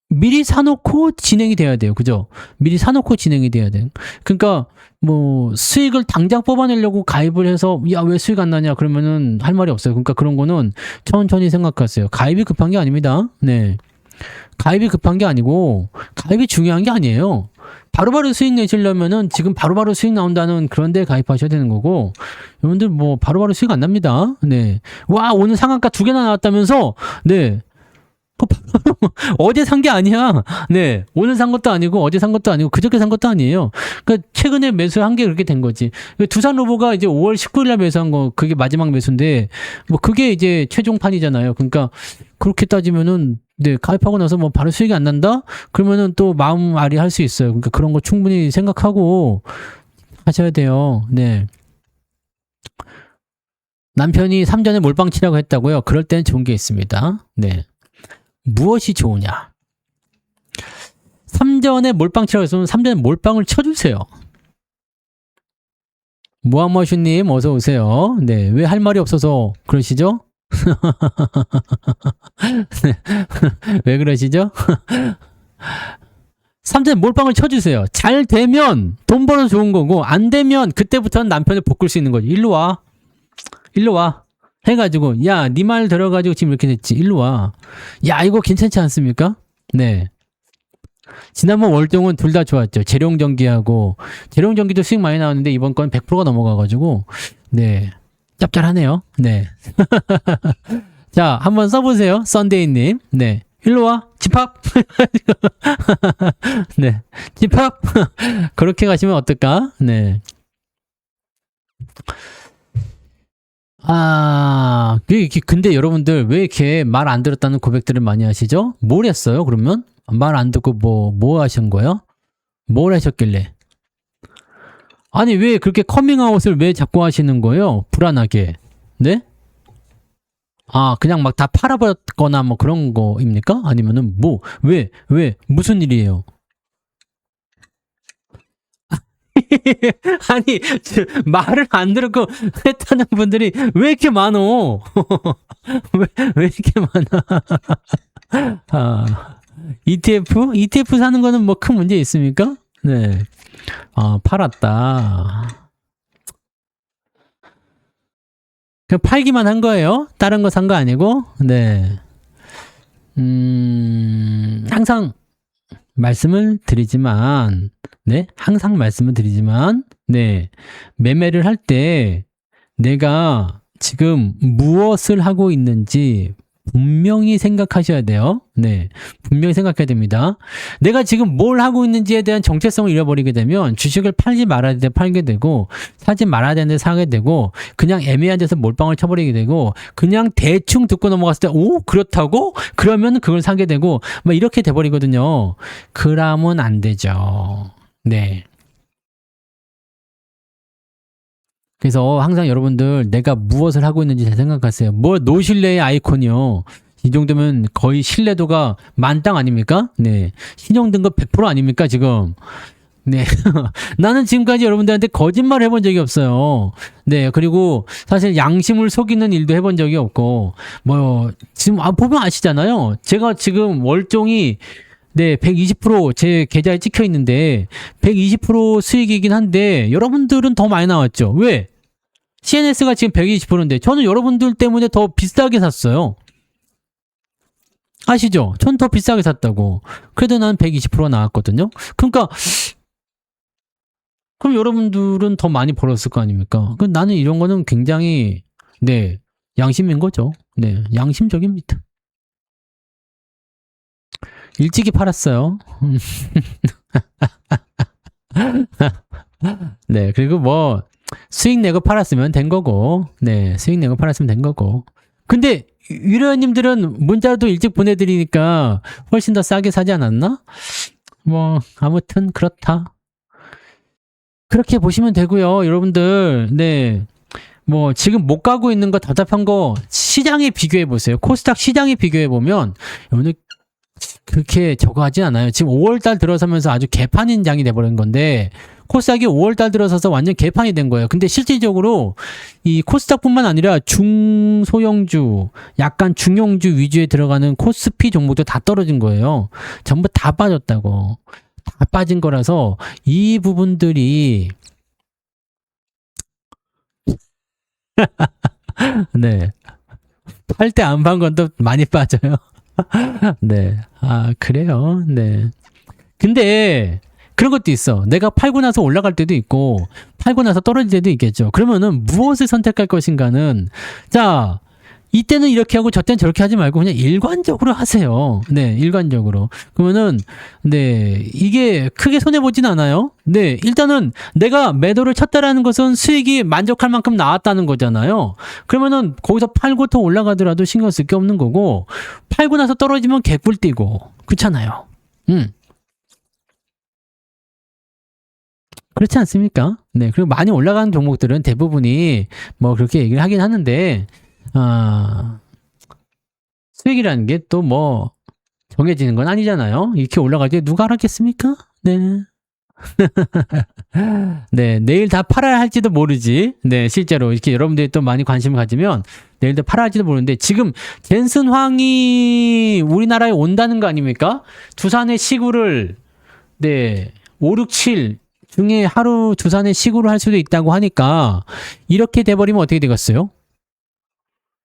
미리 사놓고 진행이 돼야 돼요. 그죠? 미리 사놓고 진행이 돼야 돼요. 그러니까 뭐 수익을 당장 뽑아내려고 가입을 해서 야, 왜 수익 안 나냐 그러면은 할 말이 없어요. 그러니까 그런 거는 천천히 생각하세요. 가입이 급한 게 아닙니다. 네. 가입이 급한 게 아니고 가입이 중요한 게 아니에요. 바로바로 수익 내시려면은 지금 바로바로 수익 나온다는 그런 데 가입하셔야 되는 거고 여러분들 뭐 바로바로 수익 안 납니다. 네. 와, 오늘 상한가 2개나 나왔다면서 네. 어제 산 게 아니야. 네. 오늘 산 것도 아니고, 어제 산 것도 아니고, 그저께 산 것도 아니에요. 그러니까 최근에 매수한 게 그렇게 된 거지. 두산 로보가 이제 5월 19일날 매수한 거, 그게 마지막 매수인데, 뭐, 그게 이제 최종판이잖아요. 그러니까, 그렇게 따지면은, 네, 가입하고 나서 뭐, 바로 수익이 안 난다? 그러면은 또 마음 아리 할 수 있어요. 그러니까 그런 거 충분히 생각하고 하셔야 돼요. 네. 남편이 3전에 몰빵 치라고 했다고요? 그럴 때는 좋은 게 있습니다. 네. 무엇이 좋으냐? 3전에 몰빵 치라고 했으면 3전에 몰빵을 쳐주세요. 무함머슈님 어서 오세요. 네, 왜 할 말이 없어서 그러시죠? 네. 왜 그러시죠? 삼전에 몰빵을 쳐주세요. 잘 되면 돈 벌어서 좋은 거고, 안 되면 그때부터는 남편을 볶을 수 있는 거지. 일로 와. 일로 와. 해가지고, 야, 네 말 들어가지고 지금 이렇게 됐지. 일로 와. 야, 이거 괜찮지 않습니까? 네. 지난번 월동은 둘 다 좋았죠. 재룡전기하고, 재룡전기도 수익 많이 나왔는데, 이번 건 100%가 넘어가가지고, 네. 짭짤하네요. 네. 자, 한번 써보세요. 썬데이님. 네. 일로 와. 집합. 네. 집합. 그렇게 가시면 어떨까? 네. 근데 여러분들 왜 이렇게 말 안 들었다는 고백들을 많이 하시죠? 뭘 했어요, 그러면? 말 안 듣고 뭐 하신 거예요? 뭘 하셨길래? 아니, 왜 그렇게 커밍아웃을 왜 자꾸 하시는 거예요? 불안하게. 네? 그냥 막 다 팔아버렸거나 뭐 그런 거입니까? 아니면은 무슨 일이에요? 아니, 말을 안 들었고 했다는 분들이 왜 이렇게 많어? 왜 이렇게 많아? ETF? ETF 사는 거는 뭐 큰 문제 있습니까? 네. 팔았다. 그냥 팔기만 한 거예요? 다른 거 산 거 아니고? 네. 항상 말씀을 드리지만, 네. 항상 말씀을 드리지만, 네. 매매를 할 때 내가 지금 무엇을 하고 있는지 분명히 생각하셔야 돼요. 네. 분명히 생각해야 됩니다. 내가 지금 뭘 하고 있는지에 대한 정체성을 잃어버리게 되면 주식을 팔지 말아야 되는데 팔게 되고, 사지 말아야 되는데 사게 되고, 그냥 애매한 데서 몰빵을 쳐버리게 되고, 그냥 대충 듣고 넘어갔을 때, 오, 그렇다고? 그러면 그걸 사게 되고, 막 이렇게 돼버리거든요. 그러면 안 되죠. 네. 그래서 항상 여러분들 내가 무엇을 하고 있는지 잘 생각하세요. 노실레의 아이콘이요. 이 정도면 거의 신뢰도가 만땅 아닙니까? 네. 신용등급 100% 아닙니까, 지금? 네. 나는 지금까지 여러분들한테 거짓말 해본 적이 없어요. 네. 그리고 사실 양심을 속이는 일도 해본 적이 없고, 지금 보면 아시잖아요. 제가 지금 월종이 120% 제 계좌에 찍혀 있는데 120% 수익이긴 한데 여러분들은 더 많이 나왔죠. 왜? CNS가 지금 120%인데 저는 여러분들 때문에 더 비싸게 샀어요. 아시죠? 전 더 비싸게 샀다고. 그래도 난 120%가 나왔거든요. 그러니까 그럼 여러분들은 더 많이 벌었을 거 아닙니까? 나는 이런 거는 굉장히 양심인 거죠. 네, 양심적입니다. 일찍이 팔았어요. 네, 그리고 수익 내고 팔았으면 된 거고, 네, 수익 내고 팔았으면 된 거고. 근데 유료님들은 문자도 일찍 보내드리니까 훨씬 더 싸게 사지 않았나? 아무튼 그렇다. 그렇게 보시면 되고요, 여러분들. 네, 지금 못 가고 있는 거 답답한 거 시장에 비교해 보세요. 코스닥 시장에 비교해 보면 여러분들 그렇게 저거 하진 않아요. 지금 5월달 들어서면서 아주 개판인 장이 돼버린 건데 코스닥이 5월달 들어서서 완전 개판이 된 거예요. 근데 실질적으로 이 코스닥뿐만 아니라 중소형주, 약간 중형주 위주에 들어가는 코스피 종목도 다 떨어진 거예요. 전부 다 빠졌다고. 다 빠진 거라서 이 부분들이 네. 팔 때 안 판 건 또 많이 빠져요. 네. 그래요. 네. 근데 그런 것도 있어. 내가 팔고 나서 올라갈 때도 있고 팔고 나서 떨어질 때도 있겠죠. 그러면은 무엇을 선택할 것인가는 자, 이때는 이렇게 하고 저때는 저렇게 하지 말고 그냥 일관적으로 하세요. 네, 일관적으로. 그러면은 이게 크게 손해 보진 않아요. 네, 일단은 내가 매도를 쳤다라는 것은 수익이 만족할 만큼 나왔다는 거잖아요. 그러면은 거기서 팔고 더 올라가더라도 신경 쓸 게 없는 거고 팔고 나서 떨어지면 개꿀 뛰고 그렇잖아요. 그렇지 않습니까? 네, 그리고 많이 올라가는 종목들은 대부분이 그렇게 얘기를 하긴 하는데 수익이라는 게 또 정해지는 건 아니잖아요. 이렇게 올라갈 때 누가 알았겠습니까? 네. 네, 내일 다 팔아야 할지도 모르지. 네, 실제로 이렇게 여러분들이 또 많이 관심을 가지면 내일도 팔아야 할지도 모르는데 지금 젠슨 황이 우리나라에 온다는 거 아닙니까? 두산의 시구를 네, 5, 6, 7 중에 하루 두산에 시구를 할 수도 있다고 하니까 이렇게 돼버리면 어떻게 되겠어요?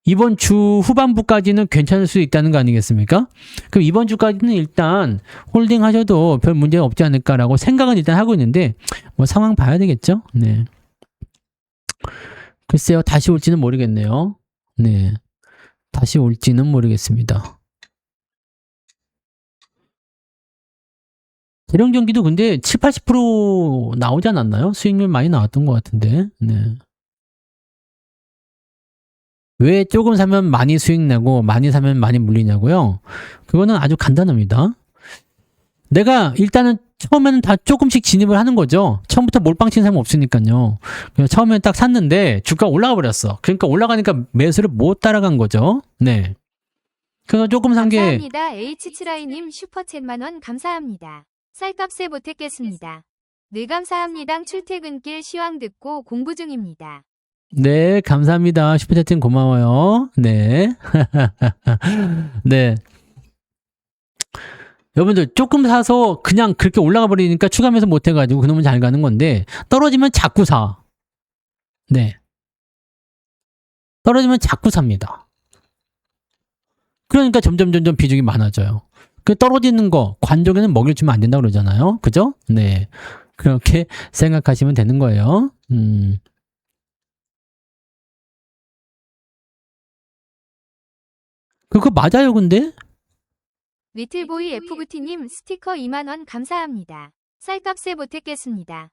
이번 주 후반부까지는 괜찮을 수 있다는 거 아니겠습니까? 그럼 이번 주까지는 일단 홀딩 하셔도 별 문제가 없지 않을까라고 생각은 일단 하고 있는데 뭐 상황 봐야 되겠죠? 네. 글쎄요, 다시 올지는 모르겠네요. 네. 다시 올지는 모르겠습니다. 대령 경기도 근데 7, 80% 나오지 않았나요? 수익률 많이 나왔던 것 같은데. 네. 왜 조금 사면 많이 수익 내고 많이 사면 많이 물리냐고요? 그거는 아주 간단합니다. 내가 일단은 처음에는 다 조금씩 진입을 하는 거죠. 처음부터 몰빵 친 사람 없으니까요. 그래서 처음에는 딱 샀는데 주가 올라가 버렸어. 그러니까 올라가니까 매수를 못 따라간 거죠. 네. 그래서 조금 산 게 감사합니다. H치라이님 슈퍼챗 만원 감사합니다. 쌀값에 보탰겠습니다. 늘 감사합니다. 출퇴근길 시황 듣고 공부 중입니다. 네, 감사합니다. 슈퍼채팅 고마워요. 네. 네. 여러분들 조금 사서 그냥 그렇게 올라가 버리니까 추가 매수 못 해가지고 그놈은 잘 가는 건데 떨어지면 자꾸 사. 네. 떨어지면 자꾸 삽니다. 그러니까 점점 비중이 많아져요. 그 떨어지는 거 관종에는 먹일 주면 안 된다고 그러잖아요. 그죠? 네. 그렇게 생각하시면 되는 거예요. 그거 맞아요, 근데? 리틀보이 FVT님 스티커 2만원 감사합니다. 쌀값에 보탰겠습니다.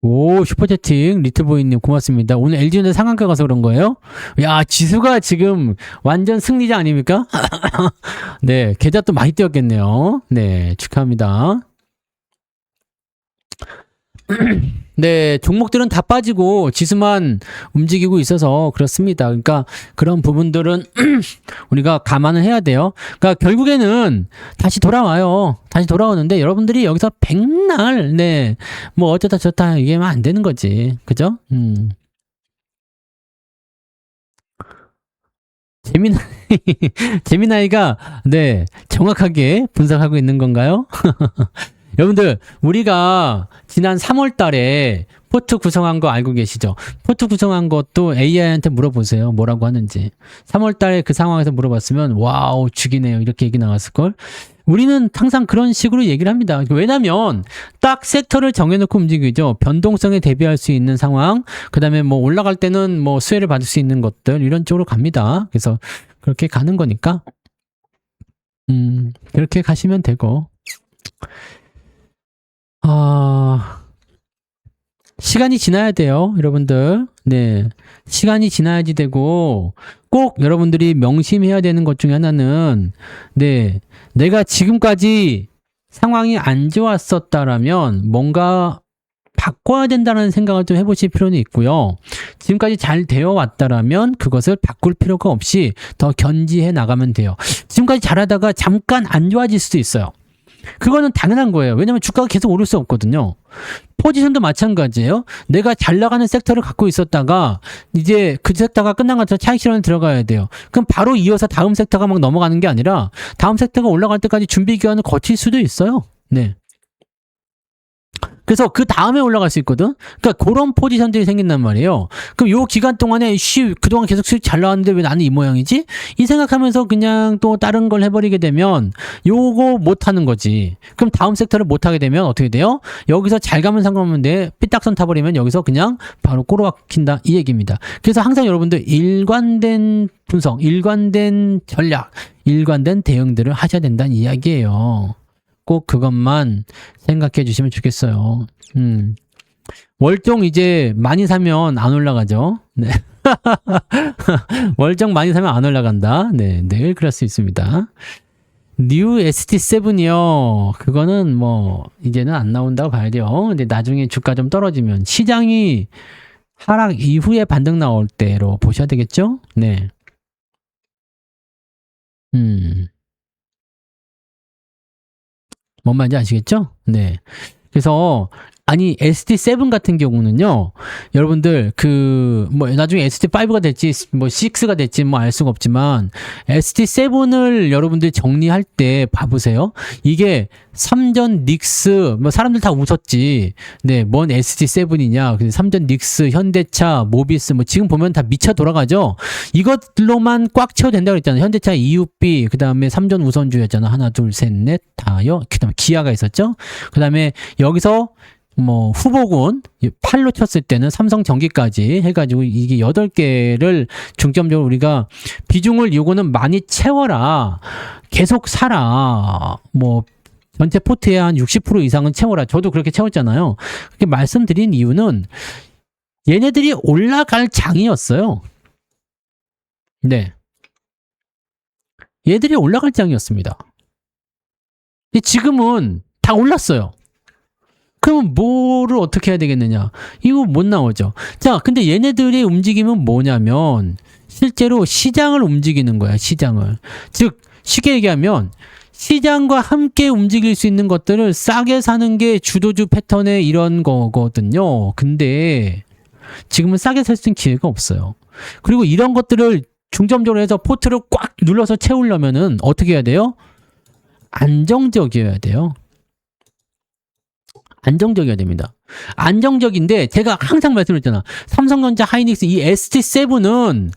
오, 슈퍼채팅 리틀보이님 고맙습니다. 오늘 LG전자 상한가 가서 그런 거예요? 야, 지수가 지금 완전 승리자 아닙니까? 네, 계좌 또 많이 뛰었겠네요. 네, 축하합니다. 네, 종목들은 다 빠지고 지수만 움직이고 있어서 그렇습니다. 그러니까 그런 부분들은 우리가 감안을 해야 돼요. 그러니까 결국에는 다시 돌아와요. 다시 돌아오는데 여러분들이 여기서 백날 네, 뭐 어쩌다 저쩌다 얘기하면 안 되는 거지. 그죠? 재미나이 재미나이가 네, 정확하게 분석하고 있는 건가요? 여러분들 우리가 지난 3월 달에 포트 구성한 거 알고 계시죠? 포트 구성한 것도 AI한테 물어보세요. 뭐라고 하는지. 3월 달에 그 상황에서 물어봤으면 와우 죽이네요. 이렇게 얘기 나왔을걸. 우리는 항상 그런 식으로 얘기를 합니다. 왜냐면 딱 섹터를 정해놓고 움직이죠. 변동성에 대비할 수 있는 상황, 그 다음에 뭐 올라갈 때는 뭐 수혜를 받을 수 있는 것들 이런 쪽으로 갑니다. 그래서 그렇게 가는 거니까 그렇게 가시면 되고 시간이 지나야 돼요, 여러분들. 네. 시간이 지나야지 되고, 꼭 여러분들이 명심해야 되는 것 중에 하나는, 네. 내가 지금까지 상황이 안 좋았었다라면 뭔가 바꿔야 된다는 생각을 좀 해보실 필요는 있고요. 지금까지 잘 되어 왔다라면 그것을 바꿀 필요가 없이 더 견지해 나가면 돼요. 지금까지 잘하다가 잠깐 안 좋아질 수도 있어요. 그거는 당연한 거예요. 왜냐면 주가가 계속 오를 수 없거든요. 포지션도 마찬가지예요. 내가 잘 나가는 섹터를 갖고 있었다가 이제 그 섹터가 끝난 것 같아서 차익 실현에 들어가야 돼요. 그럼 바로 이어서 다음 섹터가 막 넘어가는 게 아니라 다음 섹터가 올라갈 때까지 준비 기간을 거칠 수도 있어요. 네. 그래서 그 다음에 올라갈 수 있거든. 그러니까 그런 포지션들이 생긴단 말이에요. 그럼 요 기간 동안에 그동안 계속 수익 잘 나왔는데 왜 나는 이 모양이지? 이 생각하면서 그냥 또 다른 걸 해버리게 되면 요거 못 하는 거지. 그럼 다음 섹터를 못 하게 되면 어떻게 돼요? 여기서 잘 가면 상관없는데 삐딱선 타버리면 여기서 그냥 바로 꼬로박힌다 이 얘기입니다. 그래서 항상 여러분들 일관된 분석, 일관된 전략, 일관된 대응들을 하셔야 된다는 이야기예요. 꼭 그것만 생각해 주시면 좋겠어요. 월종 이제 많이 사면 안 올라가죠. 네. 월종 많이 사면 안 올라간다. 네, 늘 그럴 수 있습니다. 뉴 ST7이요. 그거는 뭐 이제는 안 나온다고 봐야 돼요. 근데 나중에 주가 좀 떨어지면 시장이 하락 이후에 반등 나올 때로 보셔야 되겠죠? 네. 뭔 말인지 아시겠죠? 네. 그래서 아니 SD7 같은 경우는요, 여러분들 뭐 나중에 SD5가 될지 뭐 6가 될지 뭐 알 수가 없지만 SD7을 여러분들이 정리할 때 봐보세요. 이게 삼전 닉스 뭐 사람들 다 웃었지. 네, 뭔 SD7이냐. 삼전 닉스, 현대차, 모비스 뭐 지금 보면 다 미쳐 돌아가죠. 이것들로만 꽉 채워 된다고 그랬잖아요. 현대차 EUB, 그다음에 삼전 우선주였잖아. 하나, 둘, 셋, 넷, 다요. 그다음에 기아가 있었죠. 그다음에 여기서 뭐 후보군 8로 쳤을 때는 삼성전기까지 해가지고 이게 8개를 중점적으로 우리가 비중을 요거는 많이 채워라, 계속 사라, 뭐 전체 포트의 한 60% 이상은 채워라. 저도 그렇게 채웠잖아요. 그렇게 말씀드린 이유는 얘네들이 올라갈 장이었어요. 네, 얘들이 올라갈 장이었습니다. 근데 지금은 다 올랐어요. 그럼 뭐를 어떻게 해야 되겠느냐? 이거 못 나오죠. 자, 근데 얘네들의 움직임은 뭐냐면 실제로 시장을 움직이는 거야, 시장을. 즉, 쉽게 얘기하면 시장과 함께 움직일 수 있는 것들을 싸게 사는 게 주도주 패턴의 이런 거거든요. 근데 지금은 싸게 살 수 있는 기회가 없어요. 그리고 이런 것들을 중점적으로 해서 포트를 꽉 눌러서 채우려면은 어떻게 해야 돼요? 안정적이어야 돼요. 안정적이어야 됩니다. 안정적인데 제가 항상 말씀드렸잖아. 삼성전자, 하이닉스 이 ST7은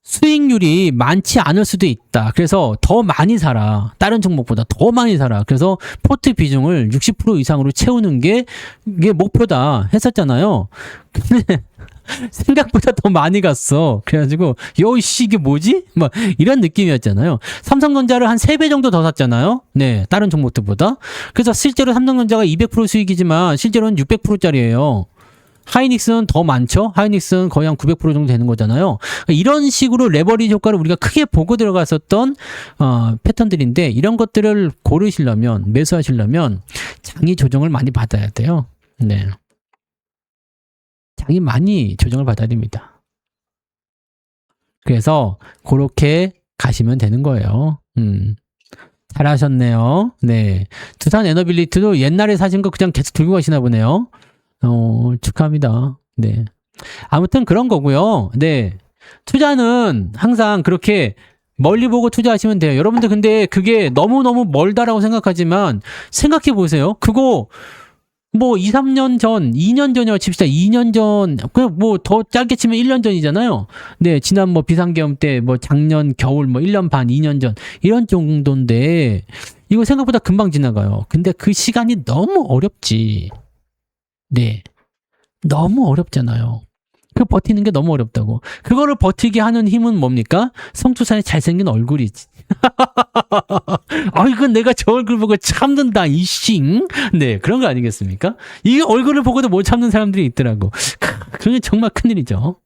수익률이 많지 않을 수도 있다. 그래서 더 많이 사라. 다른 종목보다 더 많이 사라. 그래서 포트 비중을 60% 이상으로 채우는 게 이게 목표다 했었잖아요. 근데 생각보다 더 많이 갔어. 그래가지고 여이씨 이게 뭐지? 막 이런 느낌이었잖아요. 삼성전자를 한 3배 정도 더 샀잖아요. 네, 다른 종목들보다. 그래서 실제로 삼성전자가 200% 수익이지만 실제로는 600%짜리예요. 하이닉스는 더 많죠. 하이닉스는 거의 한 900% 정도 되는 거잖아요. 이런 식으로 레버리지 효과를 우리가 크게 보고 들어갔었던 패턴들인데, 이런 것들을 고르시려면, 매수하시려면 장이 조정을 많이 받아야 돼요. 네, 장이 많이 조정을 받아야 됩니다. 그래서 그렇게 가시면 되는 거예요. 잘하셨네요. 네, 두산 에너빌리티도 옛날에 사신 거 그냥 계속 들고 가시나 보네요. 축하합니다. 네. 아무튼 그런 거고요. 네. 투자는 항상 그렇게 멀리 보고 투자하시면 돼요. 여러분들 근데 그게 너무너무 멀다라고 생각하지만 생각해 보세요. 그거 뭐 2, 3년 전, 2년 전이라고 칩시다. 2년 전, 그냥 뭐 더 짧게 치면 1년 전이잖아요. 네, 지난 뭐 비상계엄 때, 뭐 작년 겨울, 뭐 1년 반, 2년 전, 이런 정도인데, 이거 생각보다 금방 지나가요. 근데 그 시간이 너무 어렵지. 네. 너무 어렵잖아요. 그 버티는 게 너무 어렵다고. 그거를 버티게 하는 힘은 뭡니까? 성투사의 잘생긴 얼굴이지. 아, 이건 내가 저 얼굴 보고 참는다, 이싱. 네, 그런 거 아니겠습니까? 이 얼굴을 보고도 못 참는 사람들이 있더라고. 그게 정말 큰일이죠.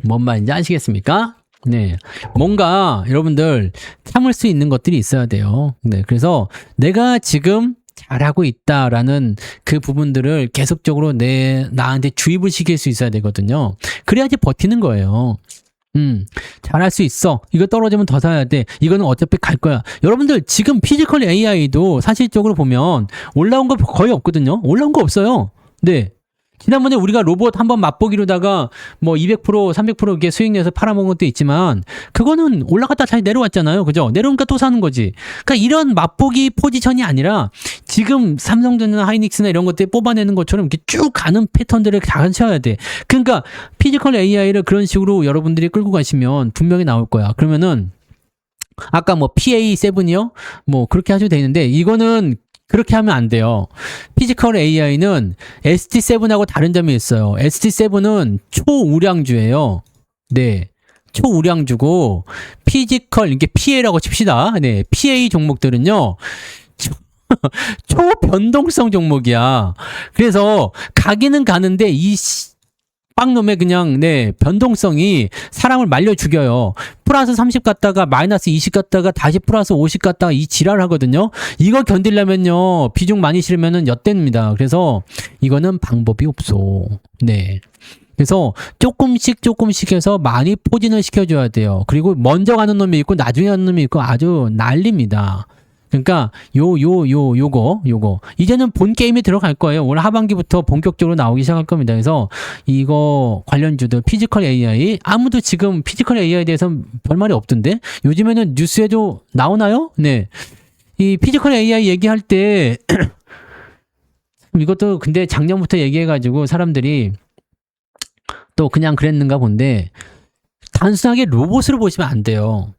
뭔 말인지 아시겠습니까? 네. 뭔가 여러분들 참을 수 있는 것들이 있어야 돼요. 네. 그래서 내가 지금 잘하고 있다라는 그 부분들을 계속적으로 나한테 주입을 시킬 수 있어야 되거든요. 그래야지 버티는 거예요. 잘할 수 있어. 이거 떨어지면 더 사야 돼. 이거는 어차피 갈 거야. 여러분들 지금 피지컬 AI도 사실적으로 보면 올라온 거 거의 없거든요. 올라온 거 없어요. 네. 지난번에 우리가 로봇 한번 맛보기로다가 뭐 200%, 300% 이렇게 수익 내서 팔아먹은 것도 있지만 그거는 올라갔다 다시 내려왔잖아요. 그죠? 내려오니까 또 사는 거지. 그러니까 이런 맛보기 포지션이 아니라 지금 삼성전자나 하이닉스나 이런 것들 뽑아내는 것처럼 이렇게 쭉 가는 패턴들을 다 하셔야 돼. 그러니까 피지컬 AI를 그런 식으로 여러분들이 끌고 가시면 분명히 나올 거야. 그러면은 아까 뭐 PA7이요? 뭐 그렇게 하셔도 되는데 이거는 그렇게 하면 안 돼요. 피지컬 AI는 ST7하고 다른 점이 있어요. ST7은 초우량주예요. 네. 초우량주고, 피지컬, 이게 PA라고 칩시다. 네. PA 종목들은요, 초변동성 종목이야. 그래서 가기는 가는데 빵놈의 그냥 네 변동성이 사람을 말려 죽여요. 플러스 30 갔다가 마이너스 20 갔다가 다시 플러스 50 갔다가 이 지랄 하거든요. 이거 견디려면요 비중 많이 실으면은 엿됩니다. 그래서 이거는 방법이 없어. 네. 그래서 조금씩 해서 많이 포진을 시켜줘야 돼요. 그리고 먼저 가는 놈이 있고 나중에 가는 놈이 있고 아주 난립니다. 그러니까 요거 이제는 본 게임에 들어갈 거예요. 올 하반기부터 본격적으로 나오기 시작할 겁니다. 그래서 이거 관련주들 피지컬 AI 아무도 지금 피지컬 AI에 대해서 별말이 없던데 요즘에는 뉴스에도 나오나요? 네. 이 피지컬 AI 얘기할 때 이것도 근데 작년부터 얘기해가지고 사람들이 또 그냥 그랬는가 본데 단순하게 로봇으로 보시면 안 돼요.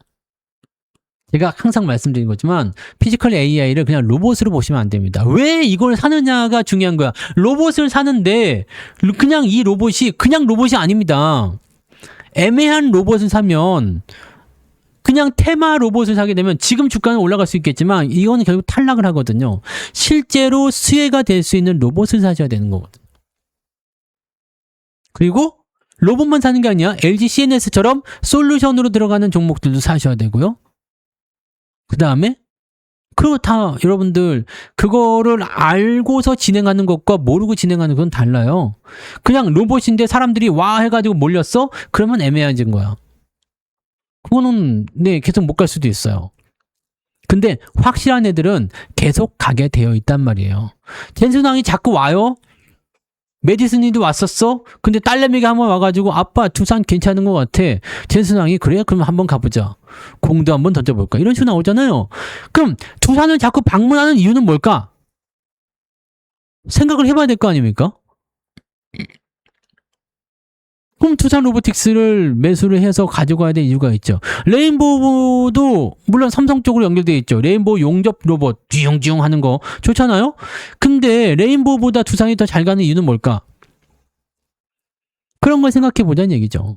제가 항상 말씀드린 거지만 피지컬 AI를 그냥 로봇으로 보시면 안 됩니다. 왜 이걸 사느냐가 중요한 거야. 로봇을 사는데 그냥 이 로봇이 그냥 로봇이 아닙니다. 애매한 로봇을 사면 그냥 테마 로봇을 사게 되면 지금 주가는 올라갈 수 있겠지만 이거는 결국 탈락을 하거든요. 실제로 수혜가 될 수 있는 로봇을 사셔야 되는 거거든요. 그리고 로봇만 사는 게 아니야. LG CNS처럼 솔루션으로 들어가는 종목들도 사셔야 되고요. 그 다음에 그리고 다 여러분들 그거를 알고서 진행하는 것과 모르고 진행하는 건 달라요. 그냥 로봇인데 사람들이 와 해가지고 몰렸어? 그러면 애매해진 거야. 그거는 네 계속 못 갈 수도 있어요. 근데 확실한 애들은 계속 가게 되어 있단 말이에요. 젠슨왕이 자꾸 와요. 메디슨이도 왔었어. 근데 딸내미가 한번 와가지고 아빠 두산 괜찮은 것 같아. 젠슨왕이 그래? 그럼 한번 가보자. 공도 한번 던져볼까? 이런 식으로 나오잖아요. 그럼 두산을 자꾸 방문하는 이유는 뭘까? 생각을 해봐야 될 거 아닙니까? 그럼 두산 로보틱스를 매수를 해서 가져가야 될 이유가 있죠. 레인보우도 물론 삼성 쪽으로 연결되어 있죠. 레인보우 용접 로봇 쥐용쥐용 하는 거 좋잖아요. 근데 레인보우보다 두산이 더 잘 가는 이유는 뭘까? 그런 걸 생각해 보자는 얘기죠.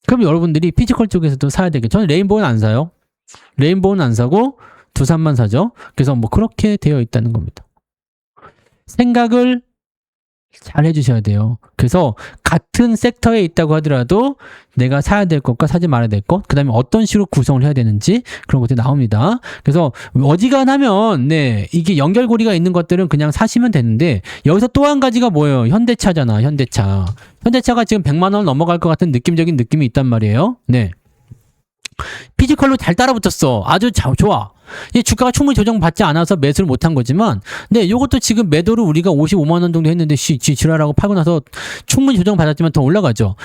그럼 여러분들이 피지컬 쪽에서도 사야 되겠죠. 저는 레인보우는 안 사요. 레인보우는 안 사고 두산만 사죠. 그래서 뭐 그렇게 되어 있다는 겁니다. 생각을 잘 해주셔야 돼요. 그래서 같은 섹터에 있다고 하더라도 내가 사야 될 것과 사지 말아야 될 것, 그 다음에 어떤 식으로 구성을 해야 되는지 그런 것들이 나옵니다. 그래서 어지간하면 네 이게 연결고리가 있는 것들은 그냥 사시면 되는데 여기서 또 한 가지가 뭐예요? 현대차잖아. 현대차가 지금 100만 원 넘어갈 것 같은 느낌적인 느낌이 있단 말이에요. 네. 피지컬로 잘 따라붙었어. 아주 좋아. 이 주가가 충분히 조정받지 않아서 매수를 못한 거지만, 네, 이것도 지금 매도를 우리가 55만 원 정도 했는데 지랄하고 팔고 나서 충분히 조정받았지만 더 올라가죠.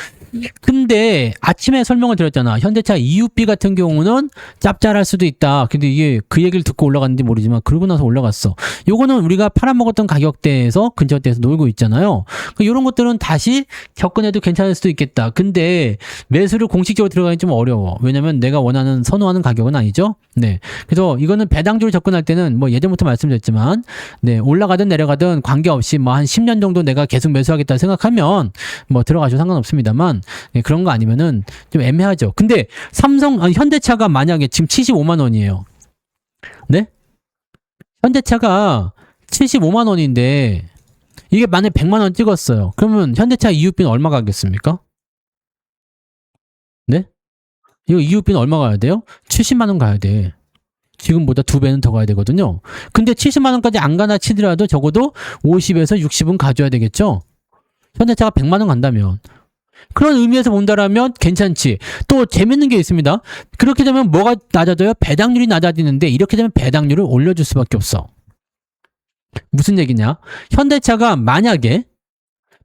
근데 아침에 설명을 드렸잖아. 현대차 EUB 같은 경우는 짭짤할 수도 있다. 근데 이게 그 얘기를 듣고 올라갔는지 모르지만 그러고 나서 올라갔어. 요거는 우리가 팔아먹었던 가격대에서 근처대에서 놀고 있잖아요. 이런 것들은 다시 접근해도 괜찮을 수도 있겠다. 근데 매수를 공식적으로 들어가기 좀 어려워. 왜냐면 내가 원하는 선호하는 가격은 아니죠. 네. 그래서 이거는 배당주로 접근할 때는 뭐 예전부터 말씀드렸지만 네, 올라가든 내려가든 관계없이 뭐 한 10년 정도 내가 계속 매수하겠다 생각하면 뭐 들어가셔도 상관없습니다만 네, 그런 거 아니면은 좀 애매하죠. 근데 현대차가 만약에 지금 75만 원이에요. 네? 현대차가 75만 원인데 이게 만약에 100만 원 찍었어요. 그러면 현대차 EUB는 얼마 가겠습니까? 네? 이거 EUB는 얼마 가야 돼요? 70만 원 가야 돼. 지금보다 2배는 더 가야 되거든요. 근데 70만 원까지 안 가나 치더라도 적어도 50에서 60은 가져야 되겠죠? 현대차가 100만 원 간다면. 그런 의미에서 본다라면 괜찮지. 또 재밌는 게 있습니다. 그렇게 되면 뭐가 낮아져요? 배당률이 낮아지는데 이렇게 되면 배당률을 올려줄 수밖에 없어. 무슨 얘기냐? 현대차가 만약에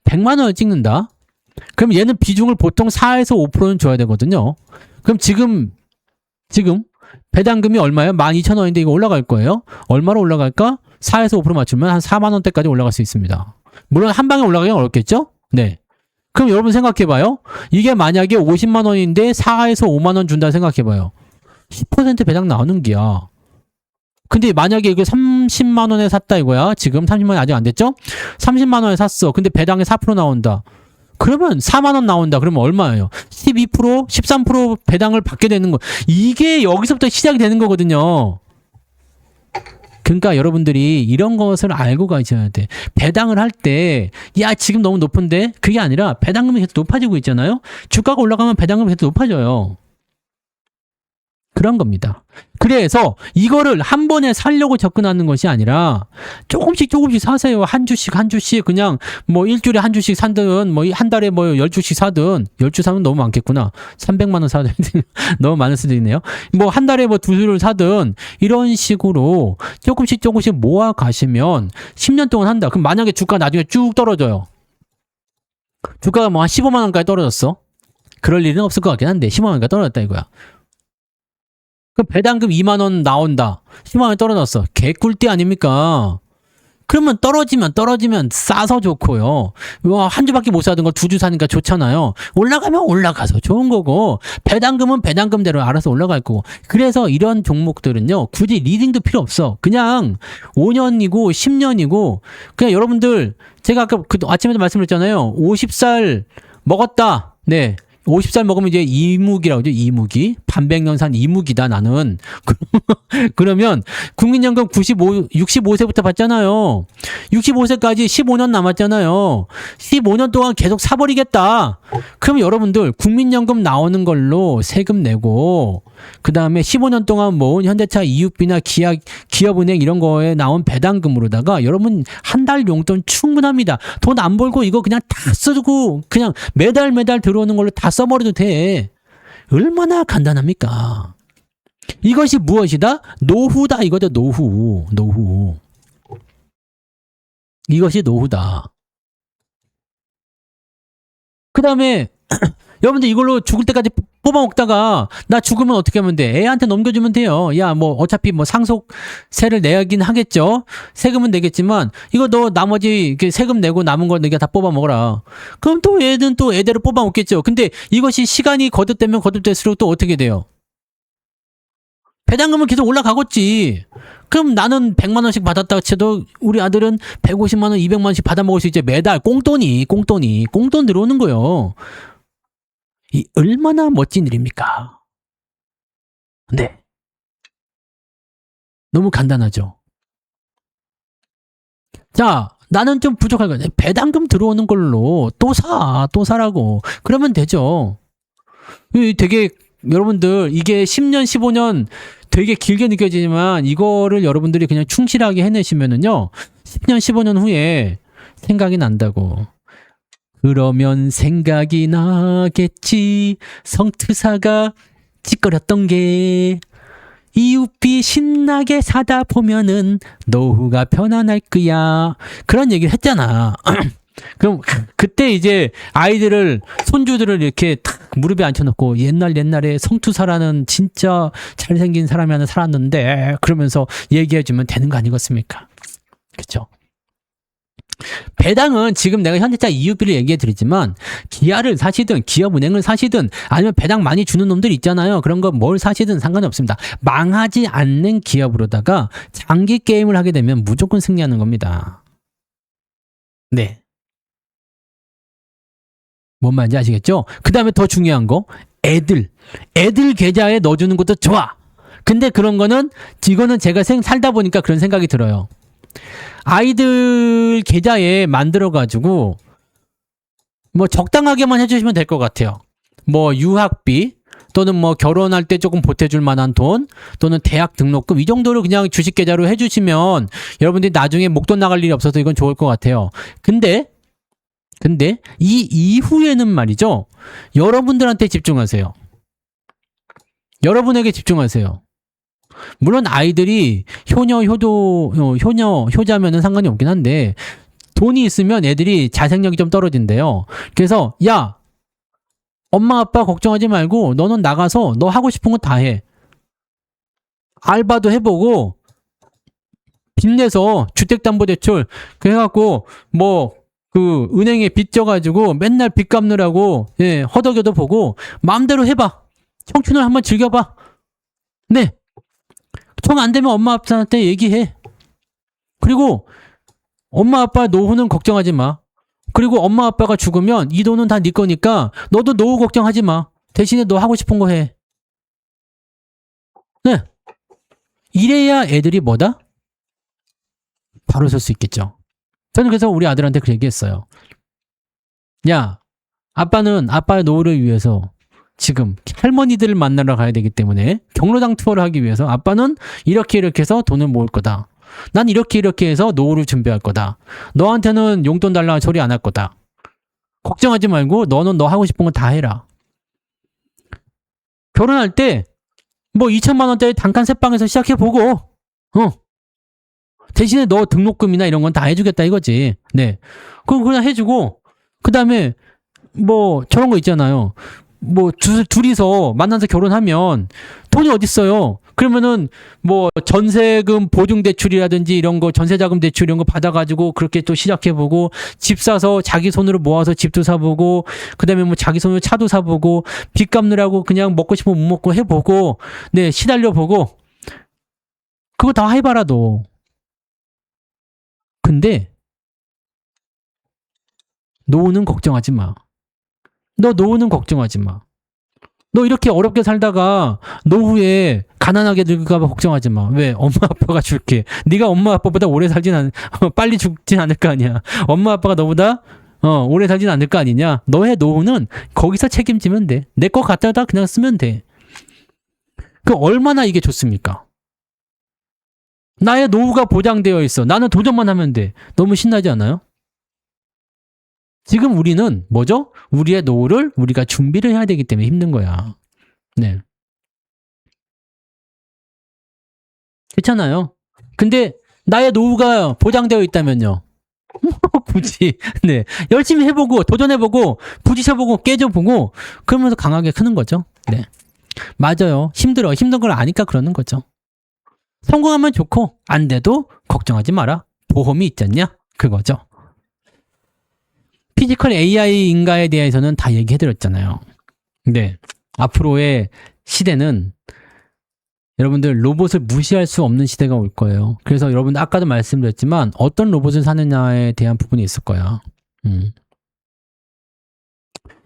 100만 원을 찍는다. 그럼 얘는 비중을 보통 4에서 5%는 줘야 되거든요. 그럼 지금 배당금이 얼마예요? 12,000원인데 이거 올라갈 거예요. 얼마로 올라갈까? 4에서 5% 맞추면 한 4만 원대까지 올라갈 수 있습니다. 물론 한 방에 올라가긴 어렵겠죠? 네. 그럼 여러분 생각해봐요. 이게 만약에 50만 원인데 4에서 5만 원 준다 생각해봐요. 10% 배당 나오는 기야. 근데 만약에 이거 30만 원에 샀다 이거야. 지금 30만 원이 아직 안 됐죠? 30만 원에 샀어. 근데 배당에 4% 나온다. 그러면 4만 원 나온다. 그러면 얼마예요? 12%, 13% 배당을 받게 되는 거. 이게 여기서부터 시작이 되는 거거든요. 그러니까 여러분들이 이런 것을 알고 가셔야 돼. 배당을 할 때, 야, 지금 너무 높은데? 그게 아니라 배당금이 계속 높아지고 있잖아요? 주가가 올라가면 배당금이 계속 높아져요. 그런 겁니다. 그래서 이거를 한 번에 살려고 접근하는 것이 아니라 조금씩 사세요. 한 주씩 그냥 뭐 일주일에 한 주씩 사든 뭐 한 달에 뭐 10주씩 사든 10주 사면 너무 많겠구나. 300만 원 사든 너무 많을 수도 있네요. 뭐 한 달에 뭐 2주를 사든 이런 식으로 조금씩 모아 가시면 10년 동안 한다. 그럼 만약에 주가 나중에 쭉 떨어져요. 주가가 뭐 한 15만 원까지 떨어졌어. 그럴 일은 없을 것 같긴 한데 15만 원까지 떨어졌다 이거야. 그럼 배당금 2만 원 나온다. 10만 원이 떨어졌어. 개꿀띠 아닙니까? 그러면 떨어지면 싸서 좋고요. 한 주밖에 못 사던 걸 2주 사니까 좋잖아요. 올라가면 올라가서 좋은 거고 배당금은 배당금대로 알아서 올라갈 거고. 그래서 이런 종목들은요. 굳이 리딩도 필요 없어. 그냥 5년이고 10년이고 그냥 여러분들 제가 아까 아침에도 말씀드렸잖아요. 50살 먹었다. 네. 50살 먹으면 이제 이무기라고 하죠. 이무기. 반백년산 이무기다 나는. 그러면 국민연금 65세부터 받잖아요. 65세까지 15년 남았잖아요. 15년 동안 계속 사버리겠다. 그럼 여러분들 국민연금 나오는 걸로 세금 내고 그 다음에 15년 동안 모은 현대차 이웃비나 기업은행 이런 거에 나온 배당금으로다가 여러분 한 달 용돈 충분합니다. 돈 안 벌고 이거 그냥 다 쓰고 그냥 매달 들어오는 걸로 다 써버려도 돼. 얼마나 간단합니까? 이것이 무엇이다? 노후다 이거죠. 노후. 이것이 노후다. 그 다음에 여러분들 이걸로 죽을 때까지 뽑아먹다가 나 죽으면 어떻게 하면 돼? 애한테 넘겨주면 돼요. 야, 뭐 어차피 뭐 상속세를 내야긴 하겠죠. 세금은 내겠지만 이거 너 나머지 세금 내고 남은 거 네가 다 뽑아먹어라. 그럼 또 애는 또 애대로 뽑아먹겠죠. 근데 이것이 시간이 거듭되면 거듭될수록 또 어떻게 돼요? 배당금은 계속 올라가겠지. 그럼 나는 100만 원씩 받았다 쳐도 우리 아들은 150만 원, 200만 원씩 받아먹을 수 있지. 매달 꽁돈 들어오는 거예요. 이 얼마나 멋진 일입니까? 네. 너무 간단하죠. 자, 나는 좀 부족할 거야. 배당금 들어오는 걸로 또 사라고. 그러면 되죠. 되게 여러분들 이게 10년, 15년 되게 길게 느껴지지만 이거를 여러분들이 그냥 충실하게 해내시면은요. 10년, 15년 후에 생각이 난다고. 그러면 생각이 나겠지. 성투사가 찌꺼렸던 게 이웃비 신나게 사다 보면은 노후가 편안할 거야. 그런 얘기를 했잖아. 그럼 그때 이제 아이들을 손주들을 이렇게 탁 무릎에 앉혀놓고 옛날에 성투사라는 진짜 잘생긴 사람이 하나 살았는데 그러면서 얘기해주면 되는 거 아니겠습니까? 그렇죠? 배당은 지금 내가 현대차 이웃비를 얘기해 드리지만 기아를 사시든 기업은행을 사시든 아니면 배당 많이 주는 놈들 있잖아요. 그런 거 뭘 사시든 상관이 없습니다. 망하지 않는 기업으로다가 장기 게임을 하게 되면 무조건 승리하는 겁니다. 네. 뭔 말인지 아시겠죠? 그 다음에 더 중요한 거 애들 계좌에 넣어주는 것도 좋아. 근데 그런 거는 이거는 제가 살다 보니까 그런 생각이 들어요. 아이들 계좌에 만들어가지고 뭐 적당하게만 해주시면 될 것 같아요. 뭐 유학비 또는 뭐 결혼할 때 조금 보태줄 만한 돈 또는 대학 등록금 이 정도를 그냥 주식 계좌로 해주시면 여러분들이 나중에 목돈 나갈 일이 없어서 이건 좋을 것 같아요. 근데 이 이후에는 말이죠. 여러분들한테 집중하세요. 여러분에게 집중하세요. 물론 아이들이 효자면은 상관이 없긴 한데 돈이 있으면 애들이 자생력이 좀 떨어진대요. 그래서 야, 엄마 아빠 걱정하지 말고 너는 나가서 너 하고 싶은 거 다 해. 알바도 해보고 빚내서 주택담보대출 그래갖고 뭐 그 은행에 빚 져가지고 맨날 빚 갚느라고 허덕여도 보고 마음대로 해봐. 청춘을 한번 즐겨봐. 네. 정 안 되면 엄마 아빠한테 얘기해. 그리고 엄마 아빠 노후는 걱정하지 마. 그리고 엄마 아빠가 죽으면 이 돈은 다 네 거니까 너도 노후 걱정하지 마. 대신에 너 하고 싶은 거 해. 네. 이래야 애들이 뭐다? 바로 설 수 있겠죠. 저는 그래서 우리 아들한테 그 얘기했어요. 야, 아빠는 아빠의 노후를 위해서 지금 할머니들을 만나러 가야 되기 때문에 경로당 투어를 하기 위해서 아빠는 이렇게 해서 돈을 모을 거다. 난 이렇게 해서 노후를 준비할 거다. 너한테는 용돈 달라는 소리 안 할 거다. 걱정하지 말고 너는 너 하고 싶은 거 다 해라. 결혼할 때 뭐 2천만 원짜리 단칸 새방에서 시작해보고 대신에 너 등록금이나 이런 건 다 해주겠다 이거지. 네. 그럼 그냥 해주고 그 다음에 뭐 저런 거 있잖아요. 뭐 둘이서 만나서 결혼하면 돈이 어딨어요. 그러면은 뭐 전세금 보증대출이라든지 이런 거 전세자금 대출 이런 거 받아가지고 그렇게 또 시작해보고 집 사서 자기 손으로 모아서 집도 사보고 그 다음에 뭐 자기 손으로 차도 사보고 빚 갚느라고 그냥 먹고 싶으면 못 먹고 해보고 네 시달려보고 그거 다 해봐라 너. 근데 노후는 걱정하지 마. 너 노후는 걱정하지 마. 너 이렇게 어렵게 살다가 노후에 가난하게 늙을까봐 걱정하지 마. 왜? 엄마 아빠가 줄게. 네가 엄마 아빠보다 오래 살진 빨리 죽진 않을 거 아니야. 엄마 아빠가 너보다 오래 살진 않을 거 아니냐. 너의 노후는 거기서 책임지면 돼. 내 거 갖다가 그냥 쓰면 돼. 그 얼마나 이게 좋습니까? 나의 노후가 보장되어 있어. 나는 도전만 하면 돼. 너무 신나지 않아요? 지금 우리는 뭐죠? 우리의 노후를 우리가 준비를 해야 되기 때문에 힘든 거야. 네. 그렇잖아요. 근데 나의 노후가 보장되어 있다면요. 굳이 네 열심히 해보고 도전해보고 부딪혀보고 깨져보고 그러면서 강하게 크는 거죠. 네. 맞아요. 힘들어. 힘든 걸 아니까 그러는 거죠. 성공하면 좋고 안 돼도 걱정하지 마라. 보험이 있잖냐? 그거죠. 피지컬 AI인가에 대해서는 다 얘기해드렸잖아요. 네. 앞으로의 시대는 여러분들 로봇을 무시할 수 없는 시대가 올 거예요. 그래서 여러분들 아까도 말씀드렸지만 어떤 로봇을 사느냐에 대한 부분이 있을 거야.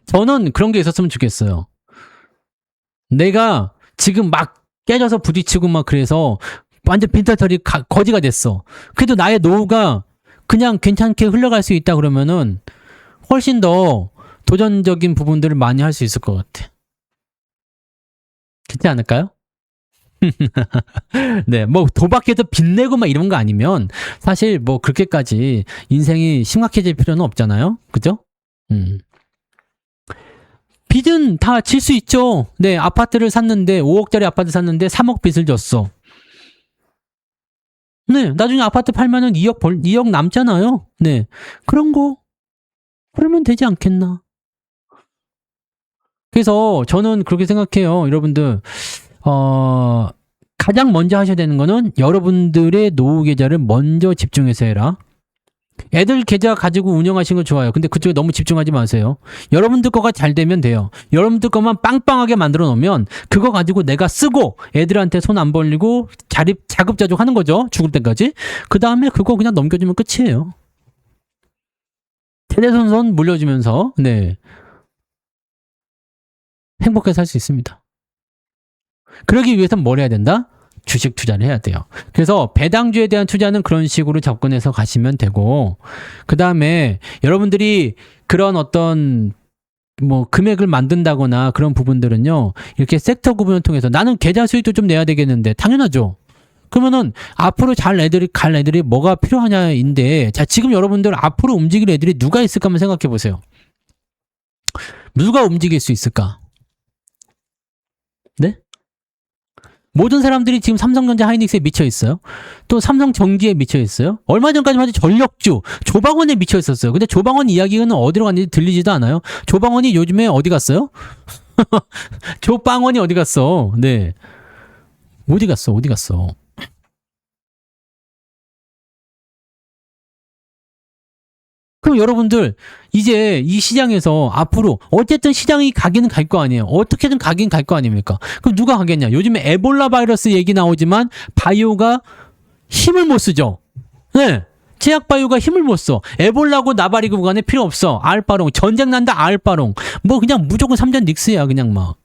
저는 그런 게 있었으면 좋겠어요. 내가 지금 막 깨져서 부딪히고 막 그래서 완전 빈털털이 거지가 됐어. 그래도 나의 노후가 그냥 괜찮게 흘러갈 수 있다 그러면은 훨씬 더 도전적인 부분들을 많이 할 수 있을 것 같아. 그렇지 않을까요? 네, 뭐 도박해서 빚내고 막 이런 거 아니면 사실 뭐 그렇게까지 인생이 심각해질 필요는 없잖아요. 그죠? 빚은 다 질 수 있죠. 네, 아파트를 샀는데 5억짜리 아파트 샀는데 3억 빚을 졌어. 네, 나중에 아파트 팔면은 2억 남잖아요. 네, 그런 거 그러면 되지 않겠나. 그래서 저는 그렇게 생각해요. 여러분들 가장 먼저 하셔야 되는 거는 여러분들의 노후 계좌를 먼저 집중해서 해라. 애들 계좌 가지고 운영하시는 거 좋아요. 근데 그쪽에 너무 집중하지 마세요. 여러분들 거가 잘 되면 돼요. 여러분들 거만 빵빵하게 만들어 놓으면 그거 가지고 내가 쓰고 애들한테 손 안 벌리고 자급자족 하는 거죠. 죽을 때까지. 그 다음에 그거 그냥 넘겨주면 끝이에요. 대대손손 물려주면서 네 행복하게 살 수 있습니다. 그러기 위해서는 뭘 해야 된다? 주식 투자를 해야 돼요. 그래서 배당주에 대한 투자는 그런 식으로 접근해서 가시면 되고 그 다음에 여러분들이 그런 어떤 뭐 금액을 만든다거나 그런 부분들은요 이렇게 섹터 구분을 통해서 나는 계좌 수익도 좀 내야 되겠는데 당연하죠. 그러면은 앞으로 갈 애들이 뭐가 필요하냐인데 자 지금 여러분들 앞으로 움직일 애들이 누가 있을까 한번 생각해 보세요. 누가 움직일 수 있을까? 네? 모든 사람들이 지금 삼성전자 하이닉스에 미쳐 있어요. 또 삼성전기에 미쳐 있어요. 얼마 전까지만 해도 전력주 조방원에 미쳐 있었어요. 근데 조방원 이야기는 어디로 갔는지 들리지도 않아요. 조방원이 요즘에 어디 갔어요? 조방원이 어디 갔어? 네. 어디 갔어? 그럼 여러분들 이제 이 시장에서 앞으로 어쨌든 시장이 가기는 갈 거 아니에요. 어떻게든 가긴 갈 거 아닙니까? 그럼 누가 가겠냐? 요즘에 에볼라 바이러스 얘기 나오지만 바이오가 힘을 못 쓰죠. 네. 제약 바이오가 힘을 못 써. 에볼라고 나발이고 간에 필요 없어. 알바롱 전쟁 난다 알바롱. 뭐 그냥 무조건 3전 닉스야 그냥 막.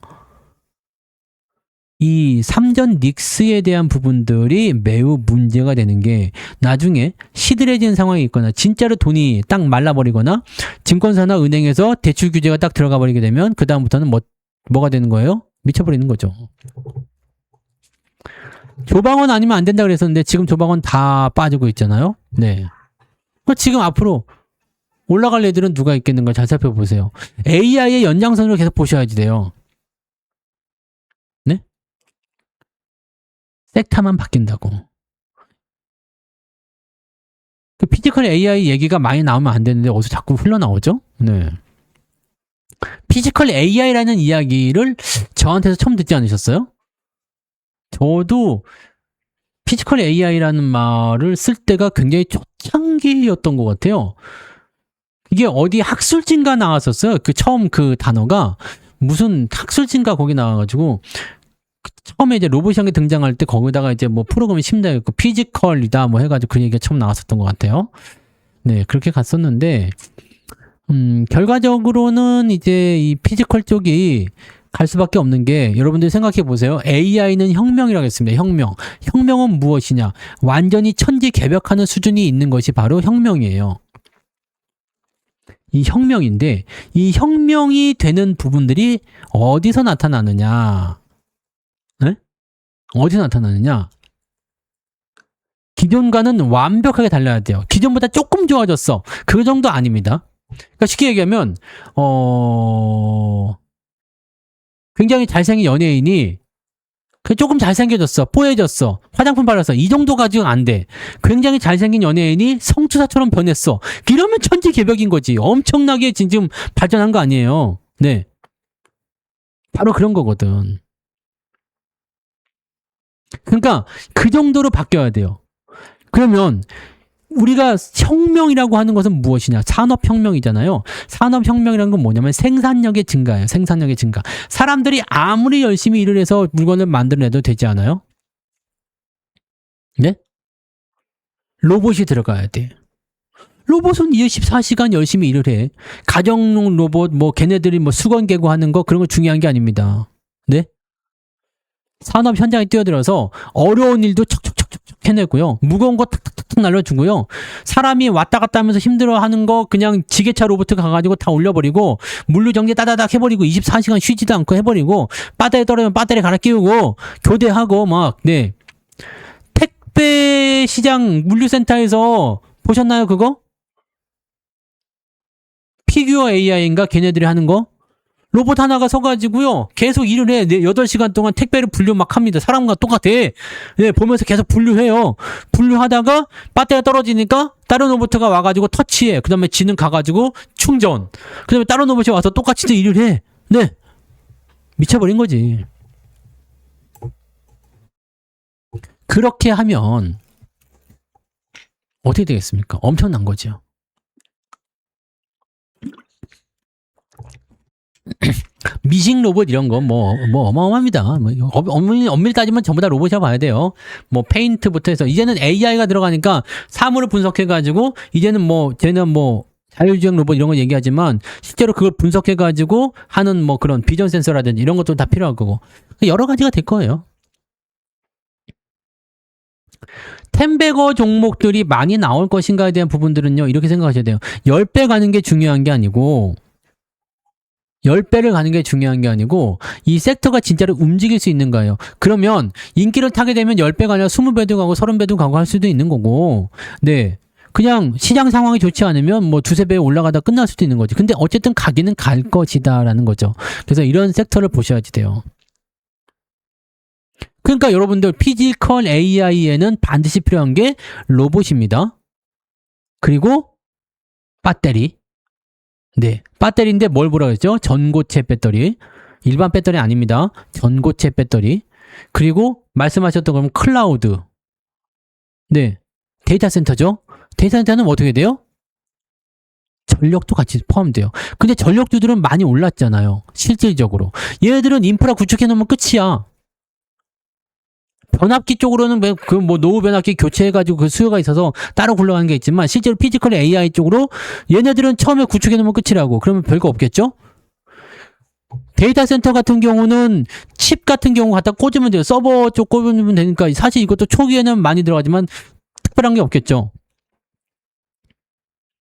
이 3전 닉스에 대한 부분들이 매우 문제가 되는 게 나중에 시들해진 상황이 있거나 진짜로 돈이 딱 말라버리거나 증권사나 은행에서 대출 규제가 딱 들어가 버리게 되면 그 다음부터는 뭐 뭐가 되는 거예요? 미쳐버리는 거죠. 조방원 아니면 안 된다 그랬었는데 지금 조방원 다 빠지고 있잖아요. 네. 지금 앞으로 올라갈 애들은 누가 있겠는가 잘 살펴보세요. AI의 연장선으로 계속 보셔야지 돼요. 네? 섹터만 바뀐다고. 그 피지컬 AI 얘기가 많이 나오면 안 되는데 어디서 자꾸 흘러나오죠? 네. 피지컬 AI라는 이야기를 저한테서 처음 듣지 않으셨어요? 저도 피지컬 AI라는 말을 쓸 때가 굉장히 초창기였던 것 같아요. 이게 어디 학술진가 나왔었어요. 그 처음 그 단어가 무슨 학술진가 거기 나와가지고 처음에 이제 로봇이 한 개 등장할 때 거기다가 이제 뭐 프로그램이 심다했고 피지컬이다 뭐 해가지고 그 얘기가 처음 나왔었던 것 같아요. 네, 그렇게 갔었는데 결과적으로는 이제 이 피지컬 쪽이 갈 수밖에 없는 게 여러분들 생각해 보세요. AI는 혁명이라고 했습니다. 혁명. 혁명은 무엇이냐? 완전히 천지개벽하는 수준이 있는 것이 바로 혁명이에요. 이 혁명인데 이 혁명이 되는 부분들이 어디서 나타나느냐? 네? 어디서 나타나느냐? 기존과는 완벽하게 달라야 돼요. 기존보다 조금 좋아졌어. 그 정도 아닙니다. 그러니까 쉽게 얘기하면 굉장히 잘생긴 연예인이 조금 잘생겨졌어. 뽀얘졌어. 화장품 발랐어. 이 정도 가지고는 안 돼. 굉장히 잘생긴 연예인이 성투사처럼 변했어. 이러면 천지개벽인 거지. 엄청나게 지금 발전한 거 아니에요. 네. 바로 그런 거거든. 그러니까 그 정도로 바뀌어야 돼요. 그러면 우리가 혁명이라고 하는 것은 무엇이냐? 산업혁명이잖아요. 산업혁명이라는 건 뭐냐면 생산력의 증가예요. 생산력의 증가. 사람들이 아무리 열심히 일을 해서 물건을 만들어내도 되지 않아요? 네? 로봇이 들어가야 돼. 로봇은 24시간 열심히 일을 해. 가정용 로봇, 뭐 걔네들이 뭐 수건 개고 하는 거 그런 거 중요한 게 아닙니다. 네? 산업 현장에 뛰어들어서 어려운 일도 척척척척 해내고요. 무거운 거 탁탁탁 날려주고요. 사람이 왔다 갔다 하면서 힘들어하는 거 그냥 지게차 로봇 가가지고 다 올려버리고 물류정지 따다닥 해버리고 24시간 쉬지도 않고 해버리고 배터리 떨어지면 배터리 갈아 끼우고 교대하고 막 네. 택배 시장 물류센터에서 보셨나요 그거? 피규어 AI인가 걔네들이 하는 거? 로봇 하나가 서가지고요. 계속 일을 해. 8시간 동안 택배를 분류 막 합니다. 사람과 똑같아. 네, 보면서 계속 분류해요. 분류하다가 배터리가 떨어지니까 다른 로봇가 와가지고 터치해. 그 다음에 지는 가가지고 충전. 그 다음에 다른 로봇이 와서 똑같이 일을 해. 네. 미쳐버린 거지. 그렇게 하면 어떻게 되겠습니까? 엄청난 거죠. 미식 로봇 이런 거 뭐 어마어마합니다. 엄밀히 따지면 전부 다 로봇이라고 봐야 돼요. 뭐 페인트부터 해서 이제는 AI가 들어가니까 사물을 분석해가지고 이제는 뭐 쟤는 뭐 자율주행 로봇 이런 거 얘기하지만 실제로 그걸 분석해가지고 하는 뭐 그런 비전 센서라든지 이런 것도 다 필요할 거고 여러 가지가 될 거예요. 템베거 종목들이 많이 나올 것인가에 대한 부분들은요 이렇게 생각하셔야 돼요. 10배 가는 게 중요한 게 아니고 10배를 가는 게 중요한 게 아니고 이 섹터가 진짜로 움직일 수 있는 거예요. 그러면 인기를 타게 되면 10배가 아니라 20배도 가고 30배도 가고 할 수도 있는 거고 네. 그냥 시장 상황이 좋지 않으면 뭐 2~3배 올라가다 끝날 수도 있는 거지. 근데 어쨌든 가기는 갈 것이다라는 거죠. 그래서 이런 섹터를 보셔야지 돼요. 그러니까 여러분들 피지컬 AI에는 반드시 필요한 게 로봇입니다. 그리고 배터리. 네, 배터리인데 뭘 보라 그랬죠? 전고체 배터리. 일반 배터리 아닙니다. 전고체 배터리. 그리고 말씀하셨던 거는 클라우드. 네, 데이터 센터죠. 데이터 센터는 어떻게 돼요? 전력도 같이 포함돼요. 근데 전력주들은 많이 올랐잖아요. 실질적으로. 얘네들은 인프라 구축해 놓으면 끝이야. 변압기 쪽으로는 뭐 노후 변압기 교체해가지고 그 수요가 있어서 따로 굴러가는 게 있지만 실제로 피지컬 AI 쪽으로 얘네들은 처음에 구축해 놓으면 끝이라고. 그러면 별거 없겠죠? 데이터 센터 같은 경우는 칩 같은 경우 갖다 꽂으면 돼요. 서버 쪽 꽂으면 되니까 사실 이것도 초기에는 많이 들어가지만 특별한 게 없겠죠.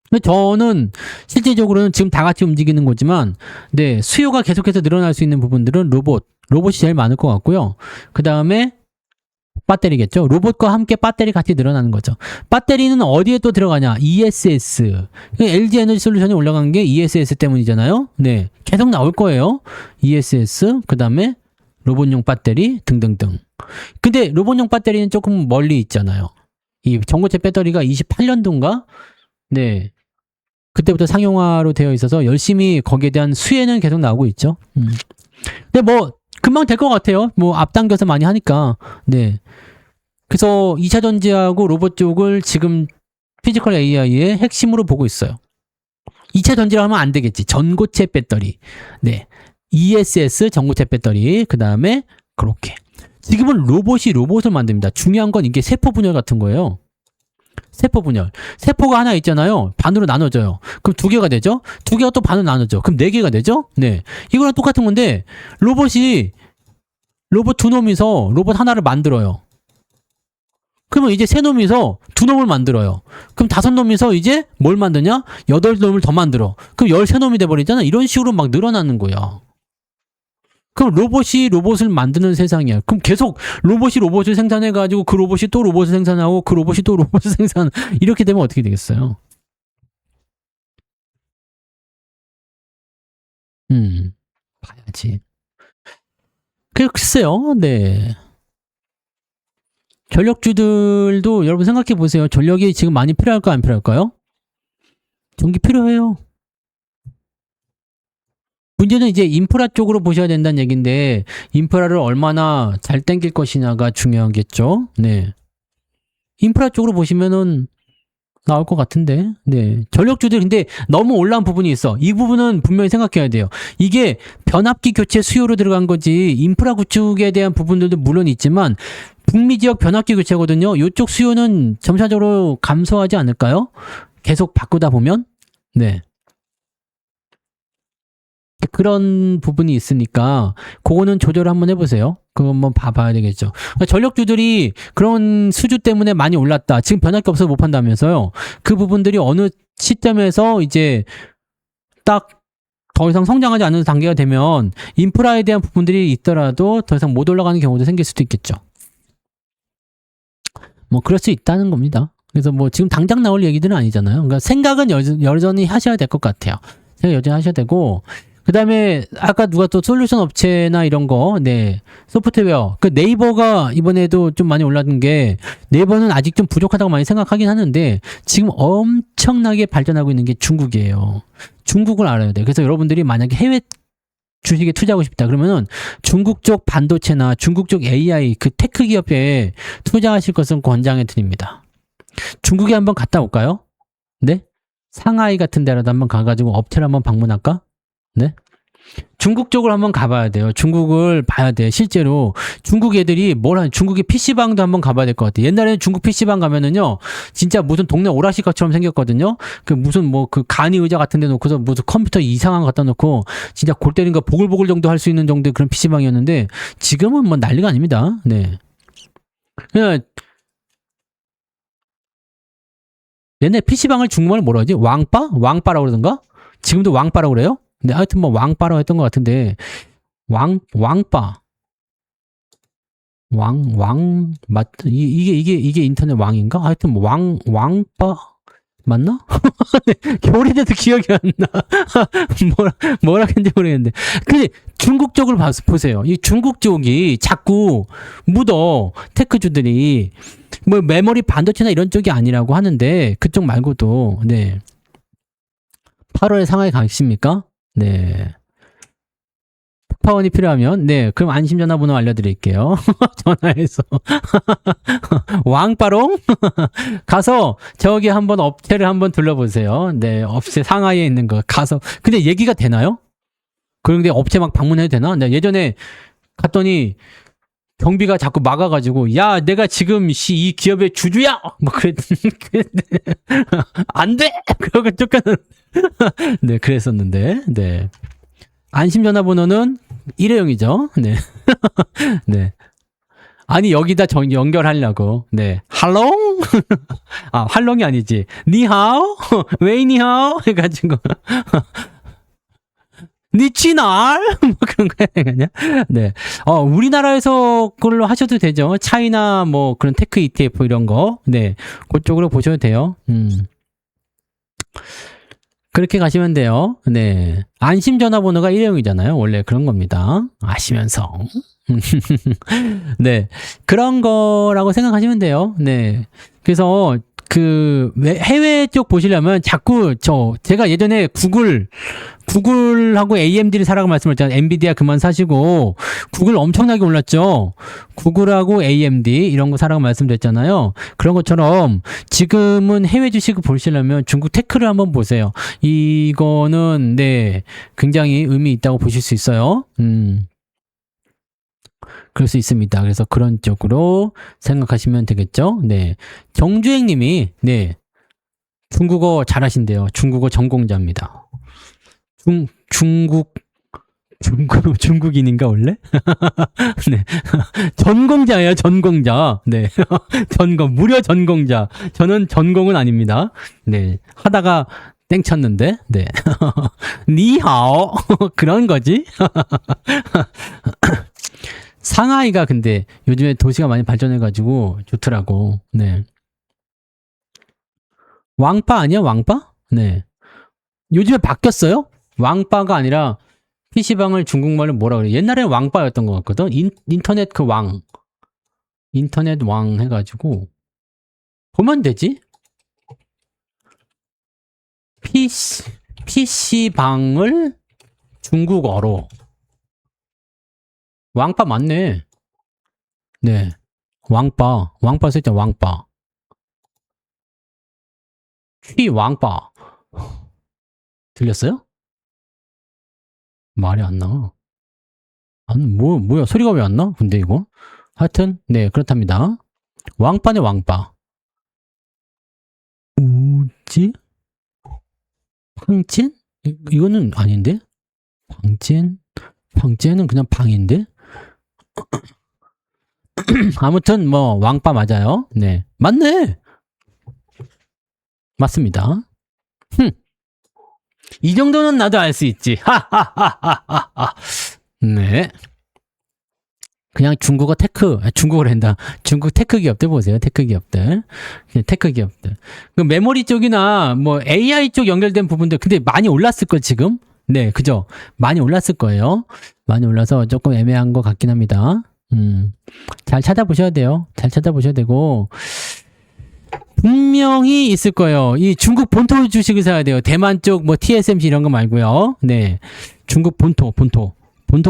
근데 저는 실질적으로는 지금 다 같이 움직이는 거지만, 네, 수요가 계속해서 늘어날 수 있는 부분들은 로봇이 제일 많을 것 같고요. 그 다음에 배터리겠죠. 로봇과 함께 배터리 같이 늘어나는 거죠. 배터리는 어디에 또 들어가냐? ESS. LG 에너지 솔루션이 올라간 게 ESS 때문이잖아요. 네, 계속 나올 거예요. ESS, 그 다음에 로봇용 배터리 등등등. 근데 로봇용 배터리는 조금 멀리 있잖아요. 이 전고체 배터리가 28년도인가? 네. 그때부터 상용화로 되어 있어서 열심히 거기에 대한 수혜는 계속 나오고 있죠. 근데 뭐 금방 될 것 같아요. 뭐 앞당겨서 많이 하니까. 네. 그래서 2차 전지하고 로봇 쪽을 지금 피지컬 AI의 핵심으로 보고 있어요. 2차 전지를 하면 안 되겠지. 전고체 배터리. 네. ESS 전고체 배터리. 그 다음에 그렇게. 지금은 로봇이 로봇을 만듭니다. 중요한 건 이게 세포 분열 같은 거예요. 세포 분열. 세포가 하나 있잖아요. 반으로 나눠져요. 그럼 두 개가 되죠? 두 개가 또 반으로 나눠져. 그럼 네 개가 되죠? 네. 이거랑 똑같은 건데, 로봇 두 놈이서 로봇 하나를 만들어요. 그러면 이제 세 놈이서 두 놈을 만들어요. 그럼 다섯 놈이서 이제 뭘 만드냐? 8놈을 더 만들어. 그럼 13놈이 돼버리잖아. 이런 식으로 막 늘어나는 거야. 그럼 로봇이 로봇을 만드는 세상이야. 그럼 계속 로봇이 로봇을 생산해가지고 그 로봇이 또 로봇을 생산하고 그 로봇이 또 로봇을 이렇게 되면 어떻게 되겠어요? 봐야지. 글쎄요, 네. 전력주들도 여러분 생각해 보세요. 전력이 지금 많이 필요할까 안 필요할까요? 전기 필요해요. 문제는 이제 인프라 쪽으로 보셔야 된다는 얘기인데, 인프라를 얼마나 잘 땡길 것이냐가 중요하겠죠. 네. 인프라 쪽으로 보시면은 나올 것 같은데. 네. 전력주들 근데 너무 올라온 부분이 있어. 이 부분은 분명히 생각해야 돼요. 이게 변압기 교체 수요로 들어간 거지, 인프라 구축에 대한 부분들도 물론 있지만, 북미 지역 변압기 교체거든요. 이쪽 수요는 점차적으로 감소하지 않을까요? 계속 바꾸다 보면. 네. 그런 부분이 있으니까 그거는 조절을 한번 해보세요. 그거 한번 봐봐야 되겠죠. 그러니까 전력주들이 그런 수주 때문에 많이 올랐다. 지금 변할게 없어서 못 판다면서요. 그 부분들이 어느 시점에서 이제 딱 더 이상 성장하지 않는 단계가 되면 인프라에 대한 부분들이 있더라도 더 이상 못 올라가는 경우도 생길 수도 있겠죠. 뭐 그럴 수 있다는 겁니다. 그래서 뭐 지금 당장 나올 얘기들은 아니잖아요. 그러니까 생각은 여전히 하셔야 될 것 같아요. 생각 여전히 하셔야 되고, 그 다음에 아까 누가 또 솔루션 업체나 이런 거, 네, 소프트웨어, 그 네이버가 이번에도 좀 많이 올랐는 게, 네이버는 아직 좀 부족하다고 많이 생각하긴 하는데 지금 엄청나게 발전하고 있는 게 중국이에요. 중국을 알아야 돼요. 그래서 여러분들이 만약에 해외 주식에 투자하고 싶다 그러면은 중국 쪽 반도체나 중국 쪽 AI 그 테크 기업에 투자하실 것은 권장해 드립니다. 중국에 한번 갔다 올까요? 네? 상하이 같은 데라도 한번 가가지고 업체를 한번 방문할까? 네? 중국 쪽으로 한번 가봐야 돼요. 중국을 봐야 돼. 실제로 중국 애들이 중국의 PC방도 한번 가봐야 될 것 같아. 옛날에는 중국 PC방 가면은요, 진짜 무슨 동네 오락실것처럼 생겼거든요. 그 무슨 뭐 그 간이 의자 같은 데 놓고서 무슨 컴퓨터 이상한 거 갖다 놓고 진짜 골 때리는 거 보글보글 정도 할 수 있는 정도의 그런 PC방이었는데 지금은 뭐 난리가 아닙니다. 네. 그냥 옛날 PC방을 중국말로 뭐라 하지? 왕빠? 왕빠라고 그러던가? 지금도 왕빠라고 그래요? 근데 하여튼 뭐 왕빠라고 했던 것 같은데, 왕빠. 이게 인터넷 왕인가? 하여튼 뭐 왕빠 맞나? 오래돼서 기억이 안 나. 뭐라 했는지 모르겠는데. 근데 중국 쪽을 보세요. 이 중국 쪽이 자꾸 묻어. 테크주들이. 뭐 메모리 반도체나 이런 쪽이 아니라고 하는데, 그쪽 말고도, 네. 8월에 상하이 가십니까? 네. 특파원이 필요하면, 네, 그럼 안심 전화번호 알려드릴게요. 전화해서. 왕빠롱? 가서 저기 한번 업체를 한번 둘러보세요. 네, 업체 상하이에 있는 거 가서. 근데 얘기가 되나요? 그런데 업체 막 방문해도 되나? 네, 예전에 갔더니 경비가 자꾸 막아가지고, 야, 내가 지금 이 기업의 주주야! 뭐 그랬는데, 안 돼! 그러고 쫓겨는. 네, 그랬었는데, 네. 안심 전화번호는 일회용이죠. 네. 네. 아니, 여기다 연결하려고. 네. 할롱? 아, 할롱이 아니지. 니하오? 웨이니하오? 해가지고. 니치날? 뭐 그런 거 아니야? 네. 우리나라에서 그걸로 하셔도 되죠. 차이나 뭐 그런 테크 ETF 이런 거. 네. 그쪽으로 보셔도 돼요. 그렇게 가시면 돼요. 네. 안심 전화번호가 일회용이잖아요. 원래 그런 겁니다. 아시면서. 네. 그런 거라고 생각하시면 돼요. 네. 그래서 해외 쪽 보시려면 자꾸 제가 예전에 구글하고 AMD를 사라고 말씀드렸잖아요. 엔비디아 그만 사시고, 구글 엄청나게 올랐죠? 구글하고 AMD 이런 거 사라고 말씀드렸잖아요. 그런 것처럼 지금은 해외 주식을 보시려면 중국 테크를 한번 보세요. 이거는, 네, 굉장히 의미 있다고 보실 수 있어요. 그럴 수 있습니다. 그래서 그런 쪽으로 생각하시면 되겠죠? 네. 정주행 님이, 네. 중국어 잘하신대요. 중국어 전공자입니다. 중국인인가, 원래? 네. 전공자예요, 전공자. 네. 무려 전공자. 저는 전공은 아닙니다. 네. 하다가 땡 쳤는데, 네. 니하오. 그런 거지. 상하이가 근데 요즘에 도시가 많이 발전해가지고 좋더라고. 네. 왕빠 아니야? 왕빠? 네. 요즘에 바뀌었어요? 왕빠가 아니라 PC방을 중국말로 뭐라 그래? 옛날에는 왕빠였던 것 같거든? 인터넷 인터넷 왕 해가지고. 보면 되지? PC방을 중국어로. 왕빠 맞네. 네. 왕빠 써있잖아, 왕빠. 왕빠. 들렸어요? 말이 안 나. 뭐야, 소리가 왜 안 나? 근데 이거? 하여튼, 네, 그렇답니다. 왕빠네, 왕빠. 뭐지? 황찐? 이거는 아닌데? 황찐은 그냥 방인데? 아무튼 뭐 왕빠 맞아요. 네. 맞네. 맞습니다. 이 정도는 나도 알 수 있지. 네. 그냥 중국어를 한다. 중국 테크 기업들 보세요. 테크 기업들. 그 메모리 쪽이나 뭐 AI 쪽 연결된 부분들 근데 많이 올랐을 걸 지금. 네, 그죠? 많이 올랐을 거예요. 많이 올라서 조금 애매한 것 같긴 합니다. 잘 찾아보셔야 돼요. 잘 찾아보셔야 되고, 분명히 있을 거예요. 이 중국 본토 주식을 사야 돼요. 대만 쪽, 뭐, TSMC 이런 거 말고요. 네. 중국 본토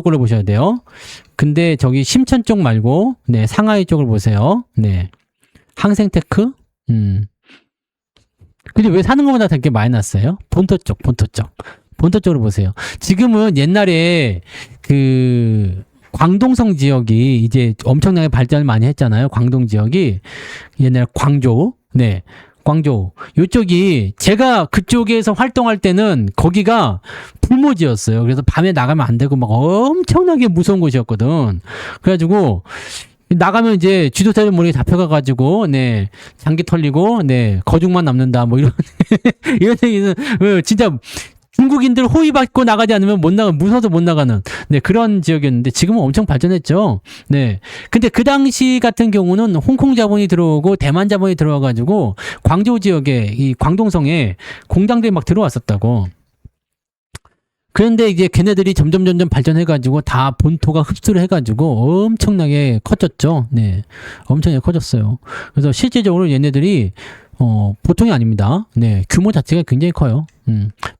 걸로 보셔야 돼요. 근데 저기 심천 쪽 말고, 네, 상하이 쪽을 보세요. 네. 항생테크? 근데 왜 사는 것보다 되게 많이 났어요? 본토 쪽으로 보세요. 지금은 옛날에 광동성 지역이 이제 엄청나게 발전을 많이 했잖아요. 광동 지역이 옛날에 광저우. 네. 광저우. 요쪽이 제가 그쪽에서 활동할 때는 거기가 불모지였어요. 그래서 밤에 나가면 안 되고 막 엄청나게 무서운 곳이었거든. 그래가지고 나가면 이제 지도자들 모르게 잡혀가가지고, 네, 장기 털리고, 네, 거죽만 남는다, 뭐 이런 얘기는, 진짜 중국인들 호의받고 나가지 않으면 무서워서 못 나가는, 네, 그런 지역이었는데, 지금은 엄청 발전했죠. 네. 근데 그 당시 같은 경우는 홍콩 자본이 들어오고, 대만 자본이 들어와가지고, 광저우 지역에, 이 광동성에 공장들이 막 들어왔었다고. 그런데 이제 걔네들이 점점 발전해가지고 다 본토가 흡수를 해가지고 엄청나게 커졌죠. 네. 엄청나게 커졌어요. 그래서 실제적으로 얘네들이, 보통이 아닙니다. 네. 규모 자체가 굉장히 커요.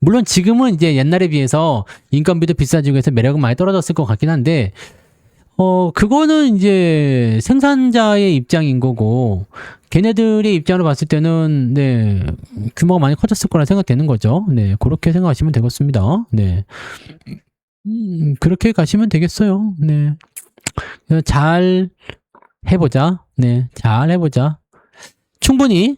물론 지금은 이제 옛날에 비해서 인건비도 비싸지고 해서 매력은 많이 떨어졌을 것 같긴 한데, 그거는 이제 생산자의 입장인 거고, 걔네들의 입장으로 봤을 때는, 네, 규모가 많이 커졌을 거라 생각되는 거죠. 네, 그렇게 생각하시면 되겠습니다. 네. 그렇게 가시면 되겠어요. 네. 잘 해보자. 네, 잘 해보자. 충분히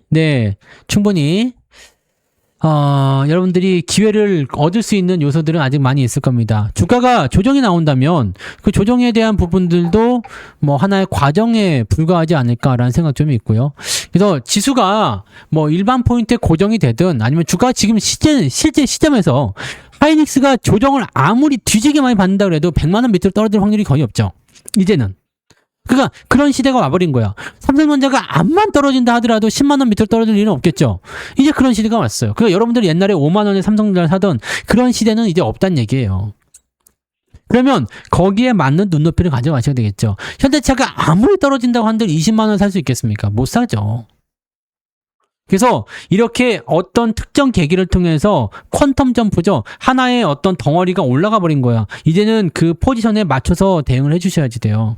여러분들이 기회를 얻을 수 있는 요소들은 아직 많이 있을 겁니다. 주가가 조정이 나온다면 그 조정에 대한 부분들도 뭐 하나의 과정에 불과하지 않을까라는 생각 좀 있고요. 그래서 지수가 뭐 일반 포인트에 고정이 되든 아니면 주가가 지금 실제 시점에서 하이닉스가 조정을 아무리 뒤지게 많이 받는다 그래도 100만 원 밑으로 떨어질 확률이 거의 없죠. 이제는. 그러니까 그런 시대가 와버린 거야. 삼성전자가 암만 떨어진다 하더라도 10만 원 밑으로 떨어질 일은 없겠죠. 이제 그런 시대가 왔어요. 그러니까 여러분들이 옛날에 5만 원에 삼성전자를 사던 그런 시대는 이제 없단 얘기예요. 그러면 거기에 맞는 눈높이를 가져가셔야 되겠죠. 현대차가 아무리 떨어진다고 한들 20만 원 살 수 있겠습니까? 못 사죠. 그래서 이렇게 어떤 특정 계기를 통해서 퀀텀 점프죠. 하나의 어떤 덩어리가 올라가 버린 거야. 이제는 그 포지션에 맞춰서 대응을 해주셔야지 돼요.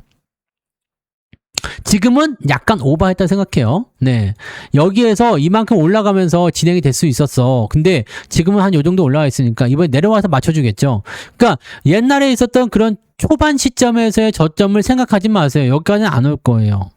지금은 약간 오버했다 생각해요. 네. 여기에서 이만큼 올라가면서 진행이 될 수 있었어. 근데 지금은 한 요 정도 올라가 있으니까 이번에 내려와서 맞춰주겠죠. 그러니까 옛날에 있었던 그런 초반 시점에서의 저점을 생각하지 마세요. 여기까지는 안 올 거예요.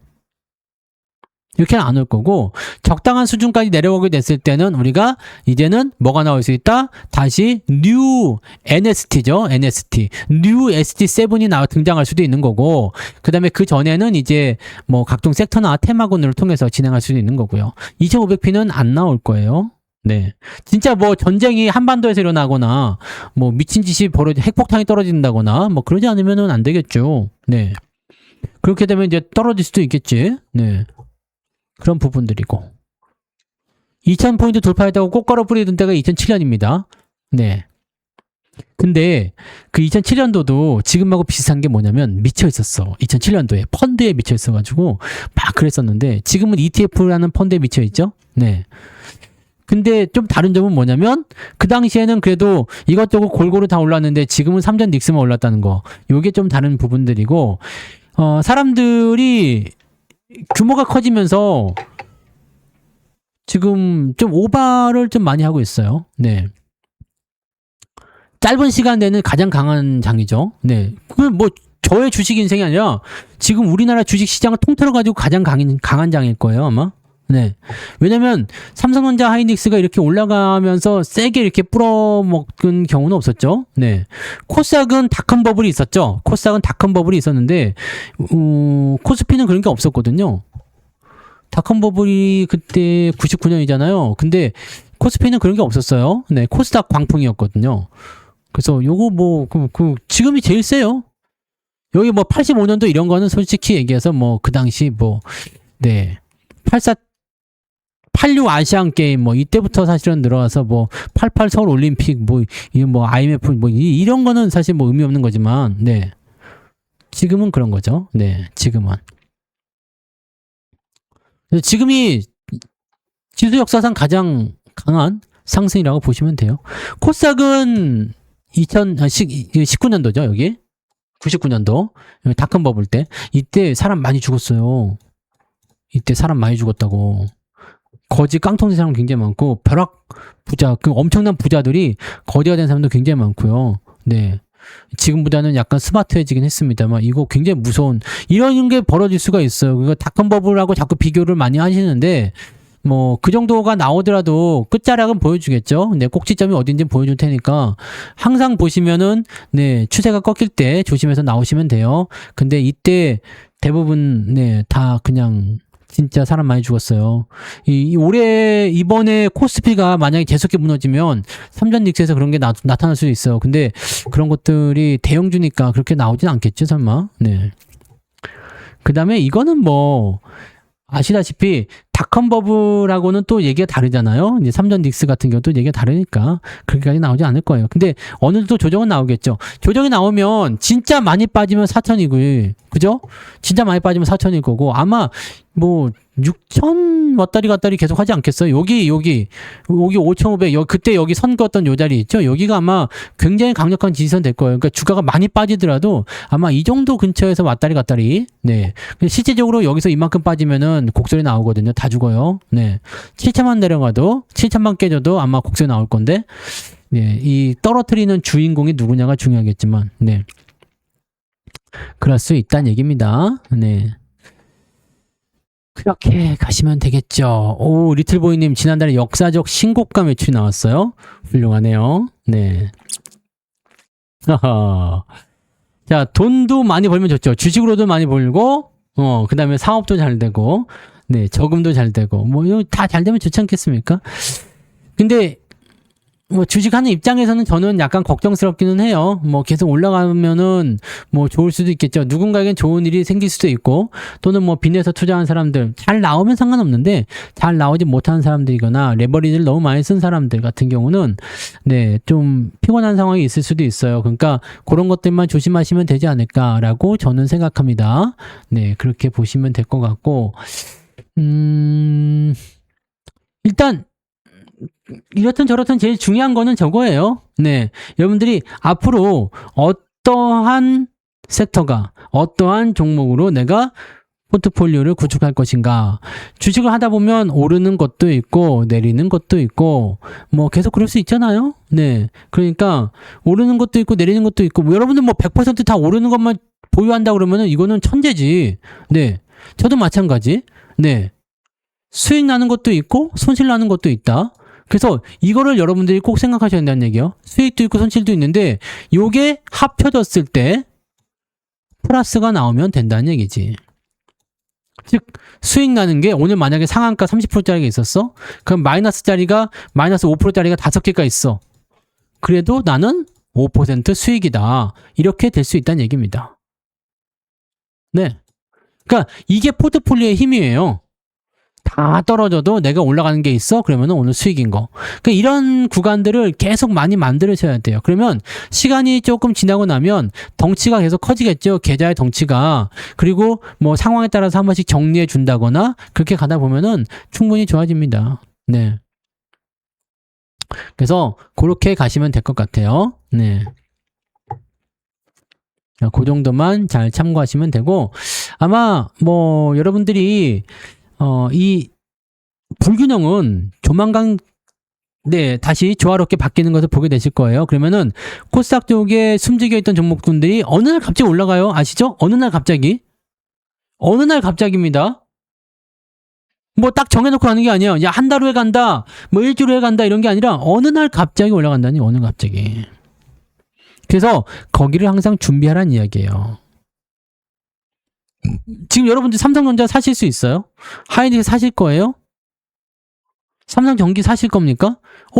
이렇게는 안 올 거고 적당한 수준까지 내려오게 됐을 때는 우리가 이제는 뭐가 나올 수 있다? 다시 뉴 NST죠. NST. 뉴 ST7이 등장할 수도 있는 거고 그 다음에 그 전에는 이제 뭐 각종 섹터나 테마군을 통해서 진행할 수도 있는 거고요. 2500P는 안 나올 거예요. 네. 진짜 뭐 전쟁이 한반도에서 일어나거나 뭐 미친 짓이 핵폭탄이 떨어진다거나 뭐 그러지 않으면은 안 되겠죠. 네. 그렇게 되면 이제 떨어질 수도 있겠지. 네. 그런 부분들이고 2000포인트 돌파했다고 꽃가루 뿌리던 때가 2007년입니다. 네. 근데 그 2007년도도 지금하고 비슷한 게 뭐냐면 미쳐 있었어. 2007년도에 펀드에 미쳐 있어가지고 막 그랬었는데 지금은 ETF라는 펀드에 미쳐 있죠. 네. 근데 좀 다른 점은 뭐냐면 그 당시에는 그래도 이것저것 골고루 다 올랐는데 지금은 3전 닉스만 올랐다는 거. 요게 좀 다른 부분들이고 사람들이 규모가 커지면서 지금 좀 오바를 좀 많이 하고 있어요. 네. 짧은 시간 내는 가장 강한 장이죠. 네. 그건 뭐 저의 주식 인생이 아니라 지금 우리나라 주식 시장을 통틀어가지고 가장 강한 장일 거예요, 아마. 네. 왜냐면 삼성전자 하이닉스가 이렇게 올라가면서 세게 이렇게 뿌려먹은 경우는 없었죠. 네. 코스닥은 닷컴 버블이 있었죠. 코스닥은 닷컴 버블이 있었는데 코스피는 그런 게 없었거든요. 닷컴 버블이 그때 99년이잖아요. 근데 코스피는 그런 게 없었어요. 네. 코스닥 광풍이었거든요. 그래서 요거 뭐 지금이 제일 세요. 여기 뭐 85년도 이런 거는 솔직히 얘기해서 뭐 그 당시 뭐 네. 86 아시안 게임 뭐 이때부터 사실은 들어와서 뭐 88 서울 올림픽 뭐 IMF 뭐 이런 거는 사실 뭐 의미 없는 거지만 네. 지금은 그런 거죠. 네. 지금은. 지금이 지수 역사상 가장 강한 상승이라고 보시면 돼요. 코스닥은 2019년도죠, 여기. 99년도. 닷컴 버블 때. 이때 사람 많이 죽었어요. 이때 사람 많이 죽었다고. 거지 깡통된 사람 굉장히 많고 벼락 부자 그 엄청난 부자들이 거지가 된 사람도 굉장히 많고요. 네. 지금보다는 약간 스마트해지긴 했습니다만 이거 굉장히 무서운 이런 게 벌어질 수가 있어요. 그거 닷컴 버블하고 자꾸 비교를 많이 하시는데 뭐 그 정도가 나오더라도 끝자락은 보여주겠죠. 네, 꼭지점이 어딘지 보여줄 테니까 항상 보시면은 네 추세가 꺾일 때 조심해서 나오시면 돼요. 근데 이때 대부분 네 다 그냥 진짜 사람 많이 죽었어요. 올해 이번에 코스피가 만약에 계속해 무너지면 삼전 닉스에서 그런 게 나타날 수도 있어요. 근데 그런 것들이 대형주니까 그렇게 나오진 않겠죠, 설마. 네. 그 다음에 이거는 뭐 아시다시피 닷컴 버블하고는 또 얘기가 다르잖아요. 이제 삼전 닉스 같은 경우도 얘기가 다르니까 그렇게까지 나오지 않을 거예요. 근데 어느 정도 조정은 나오겠죠. 조정이 나오면 진짜 많이 빠지면 4천이고, 그죠? 진짜 많이 빠지면 4천일 거고 아마 뭐 6천 왔다리 갔다리 계속 하지 않겠어요? 여기 5,500 그때 여기 선 그었던 요 자리 있죠? 여기가 아마 굉장히 강력한 지지선 될 거예요. 그러니까 주가가 많이 빠지더라도 아마 이 정도 근처에서 왔다리 갔다리. 네. 실제적으로 여기서 이만큼 빠지면은 곡소리 나오거든요. 다 죽어요. 네. 7천만 내려가도 7천만 깨져도 아마 곡소리 나올 건데 네. 이 떨어뜨리는 주인공이 누구냐가 중요하겠지만 네. 그럴 수 있다는 얘기입니다. 네. 그렇게 가시면 되겠죠. 오, 리틀보이님 지난달에 역사적 신고가 매출이 나왔어요. 훌륭하네요. 네. 하하. 자, 돈도 많이 벌면 좋죠. 주식으로도 많이 벌고, 그 다음에 사업도 잘 되고, 네, 저금도 잘 되고, 뭐, 이거 다 잘 되면 좋지 않겠습니까? 근데, 뭐, 주식하는 입장에서는 저는 약간 걱정스럽기는 해요. 뭐, 계속 올라가면은, 뭐, 좋을 수도 있겠죠. 누군가에겐 좋은 일이 생길 수도 있고, 또는 뭐, 빚내서 투자한 사람들, 잘 나오면 상관없는데, 잘 나오지 못하는 사람들이거나, 레버리지를 너무 많이 쓴 사람들 같은 경우는, 네, 좀 피곤한 상황이 있을 수도 있어요. 그러니까, 그런 것들만 조심하시면 되지 않을까라고 저는 생각합니다. 네, 그렇게 보시면 될 것 같고, 일단, 이렇든 저렇든 제일 중요한 거는 저거예요. 네. 여러분들이 앞으로 어떠한 섹터가, 어떠한 종목으로 내가 포트폴리오를 구축할 것인가. 주식을 하다 보면 오르는 것도 있고, 내리는 것도 있고, 뭐 계속 그럴 수 있잖아요. 네. 그러니까, 오르는 것도 있고, 내리는 것도 있고, 뭐 여러분들 뭐 100% 다 오르는 것만 보유한다 그러면은 이거는 천재지. 네. 저도 마찬가지. 네. 수익 나는 것도 있고, 손실 나는 것도 있다. 그래서 이거를 여러분들이 꼭 생각하셔야 된다는 얘기예요. 수익도 있고 손실도 있는데 요게 합쳐졌을 때 플러스가 나오면 된다는 얘기지. 즉 수익 나는 게 오늘 만약에 상한가 30%짜리가 있었어? 그럼 마이너스짜리가 마이너스 5%짜리가 5개가 있어. 그래도 나는 5% 수익이다. 이렇게 될 수 있다는 얘기입니다. 네. 그러니까 이게 포트폴리오의 힘이에요. 다 떨어져도 내가 올라가는 게 있어? 그러면 오늘 수익인 거. 그러니까 이런 구간들을 계속 많이 만들으셔야 돼요. 그러면 시간이 조금 지나고 나면 덩치가 계속 커지겠죠. 계좌의 덩치가. 그리고 뭐 상황에 따라서 한 번씩 정리해 준다거나 그렇게 가다 보면은 충분히 좋아집니다. 네. 그래서 그렇게 가시면 될 것 같아요. 네. 그 정도만 잘 참고하시면 되고 아마 뭐 여러분들이 이 불균형은 조만간 네, 다시 조화롭게 바뀌는 것을 보게 되실 거예요. 그러면은 코스닥 쪽에 숨지겨 있던 종목군들이 어느 날 갑자기 올라가요. 아시죠? 어느 날 갑자기. 어느 날 갑자기입니다. 뭐 딱 정해놓고 하는 게 아니에요. 야, 한 달 후에 간다. 뭐 일주일 후에 간다. 이런 게 아니라 어느 날 갑자기 올라간다니. 어느 날 갑자기. 그래서 거기를 항상 준비하라는 이야기예요. 지금 여러분들 삼성전자 사실 수 있어요? 하이닉스 사실 거예요? 삼성전기 사실 겁니까?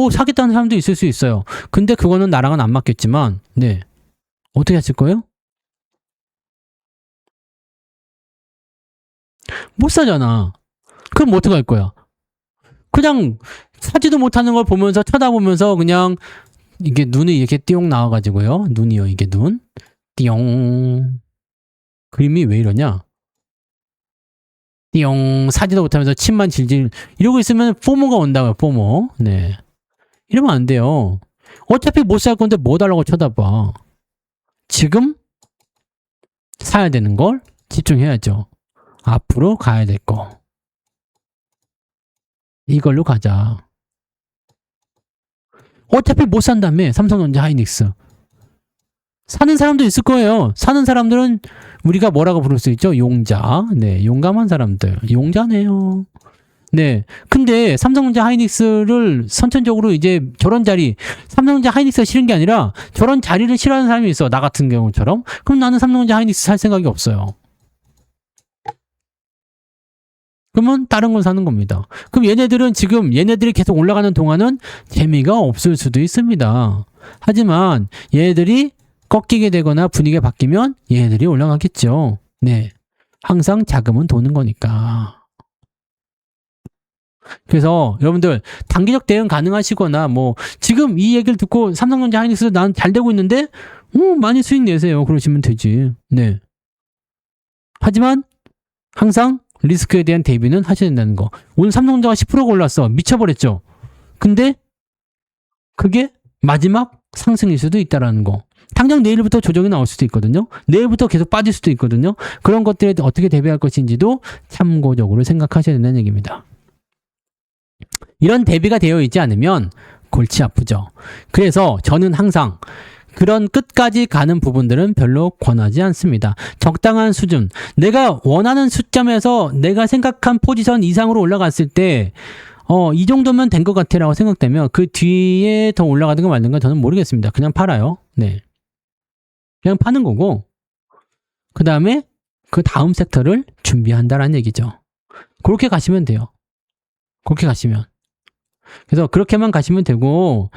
사겠다는 사람도 있을 수 있어요. 근데 그거는 나랑은 안 맞겠지만, 네. 어떻게 하실 거예요? 못 사잖아. 그럼 뭐 어떻게 할 거야? 그냥 사지도 못하는 걸 보면서 쳐다보면서 그냥 이게 눈이 이렇게 띠용 나와가지고요. 눈이요, 이게 눈. 띠용. 그림이 왜 이러냐? 띠용 사지도 못하면서 침만 질질 이러고 있으면 포모가 온다고요. 포모. 네. 이러면 안 돼요. 어차피 못 살 건데 뭐 달라고 쳐다봐. 지금 사야 되는 걸 집중해야죠. 앞으로 가야 될 거. 이걸로 가자. 어차피 못 산다며. 삼성전자 하이닉스. 사는 사람도 있을 거예요. 사는 사람들은 우리가 뭐라고 부를 수 있죠? 용자. 네, 용감한 사람들. 용자네요. 네. 근데 삼성전자 하이닉스를 선천적으로 이제 저런 자리, 삼성전자 하이닉스가 싫은 게 아니라 저런 자리를 싫어하는 사람이 있어. 나 같은 경우처럼. 그럼 나는 삼성전자 하이닉스 살 생각이 없어요. 그러면 다른 걸 사는 겁니다. 그럼 얘네들은 지금 얘네들이 계속 올라가는 동안은 재미가 없을 수도 있습니다. 하지만 얘네들이 꺾이게 되거나 분위기가 바뀌면 얘네들이 올라가겠죠. 네. 항상 자금은 도는 거니까. 그래서 여러분들 단기적 대응 가능하시거나 뭐 지금 이 얘기를 듣고 삼성전자 하이닉스 난 잘 되고 있는데 많이 수익 내세요. 그러시면 되지. 네. 하지만 항상 리스크에 대한 대비는 하셔야 된다는 거. 오늘 삼성전자가 10%가 올랐어. 미쳐버렸죠. 근데 그게 마지막 상승일 수도 있다라는 거. 당장 내일부터 조정이 나올 수도 있거든요. 내일부터 계속 빠질 수도 있거든요. 그런 것들에 어떻게 대비할 것인지도 참고적으로 생각하셔야 된다는 얘기입니다. 이런 대비가 되어 있지 않으면 골치 아프죠. 그래서 저는 항상 그런 끝까지 가는 부분들은 별로 권하지 않습니다. 적당한 수준. 내가 원하는 수점에서 내가 생각한 포지션 이상으로 올라갔을 때, 이 정도면 된 것 같아라고 생각되면 그 뒤에 더 올라가든가 말든가 저는 모르겠습니다. 그냥 팔아요. 네. 그냥 파는 거고, 그 다음에 그 다음 섹터를 준비한다라는 얘기죠. 그렇게 가시면 돼요. 그렇게 가시면. 그래서 그렇게만 가시면 되고,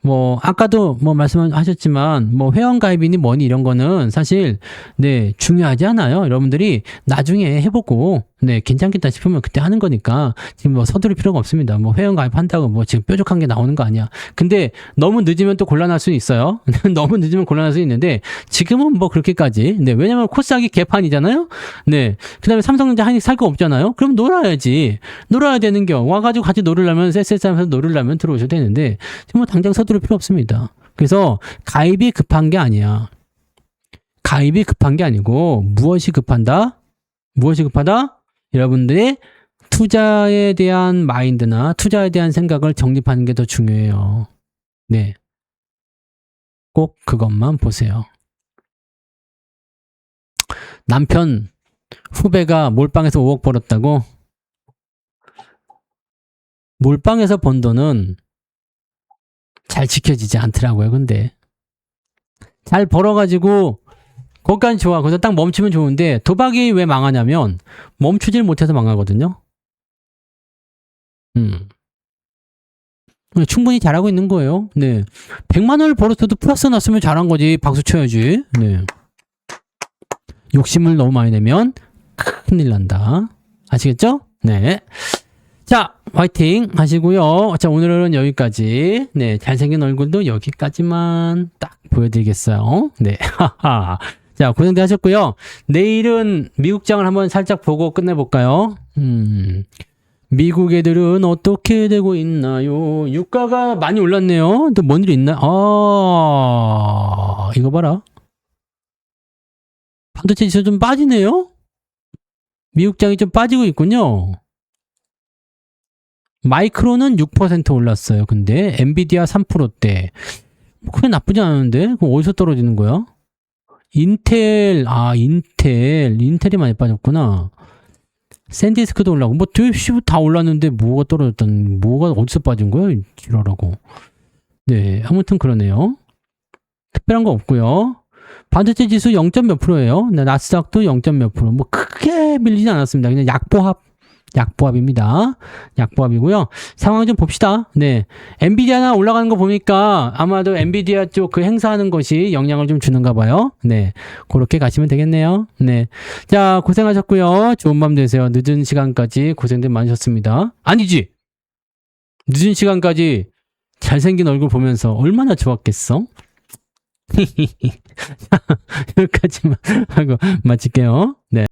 뭐 아까도 뭐 말씀하셨지만 뭐 회원가입이니 뭐니 이런 거는 사실 네 중요하지 않아요. 여러분들이 나중에 해보고 네 괜찮겠다 싶으면 그때 하는 거니까 지금 뭐 서두를 필요가 없습니다. 뭐 회원가입한다고 뭐 지금 뾰족한 게 나오는 거 아니야. 근데 너무 늦으면 또 곤란할 수 있어요. 너무 늦으면 곤란할 수 있는데 지금은 뭐 그렇게까지 네 왜냐면 코스닥이 개판이잖아요. 네 그다음에 삼성전자 한익 살 거 없잖아요. 그럼 놀아야지. 놀아야 되는 겨 와가지고 같이 놀으려면 쎄쎄하면서 놀으려면 들어오셔도 되는데 지금 뭐 당장 서두를 필요 없습니다. 그래서 가입이 급한 게 아니야. 가입이 급한 게 아니고 무엇이 급한다? 무엇이 급하다? 여러분들의 투자에 대한 마인드나 투자에 대한 생각을 정립하는 게 더 중요해요. 네. 꼭 그것만 보세요. 남편, 후배가 몰빵에서 5억 벌었다고? 몰빵에서 번 돈은 잘 지켜지지 않더라고요, 근데. 잘 벌어가지고, 거기까지 좋아. 거기서 딱 멈추면 좋은데, 도박이 왜 망하냐면, 멈추질 못해서 망하거든요. 충분히 잘하고 있는 거예요. 네. 100만 원을 벌었어도 플러스 났으면 잘한 거지. 박수 쳐야지. 네. 욕심을 너무 많이 내면, 큰일 난다. 아시겠죠? 네. 자, 화이팅 하시고요. 자, 오늘은 여기까지. 네, 잘생긴 얼굴도 여기까지만 딱 보여드리겠어요. 네, 하하. 자, 고생들 하셨고요. 내일은 미국장을 한번 살짝 보고 끝내볼까요? 미국 애들은 어떻게 되고 있나요? 유가가 많이 올랐네요. 또 뭔 일이 있나? 이거 봐라. 반도체 지수 좀 빠지네요? 미국장이 좀 빠지고 있군요. 마이크로는 6% 올랐어요. 근데 엔비디아 3%대. 그게 나쁘지 않은데? 그럼 어디서 떨어지는 거야? 인텔이 많이 빠졌구나. 샌디스크도 올라가고 뭐 다 올랐는데 뭐가 떨어졌다는 뭐가 어디서 빠진 거야? 지랄하고. 네, 아무튼 그러네요. 특별한 거 없고요. 반도체 지수 0. 몇 %예요. 나스닥도 0. 몇 %. 뭐 크게 밀리지 않았습니다. 그냥 약보합입니다. 약보합이고요. 상황 좀 봅시다. 네. 엔비디아나 올라가는 거 보니까 아마도 엔비디아 쪽 그 행사하는 것이 영향을 좀 주는가 봐요. 네. 그렇게 가시면 되겠네요. 네. 자, 고생하셨고요. 좋은 밤 되세요. 늦은 시간까지 고생들 많으셨습니다. 아니지. 늦은 시간까지 잘생긴 얼굴 보면서 얼마나 좋았겠어? 여기까지만 하고 마칠게요. 네.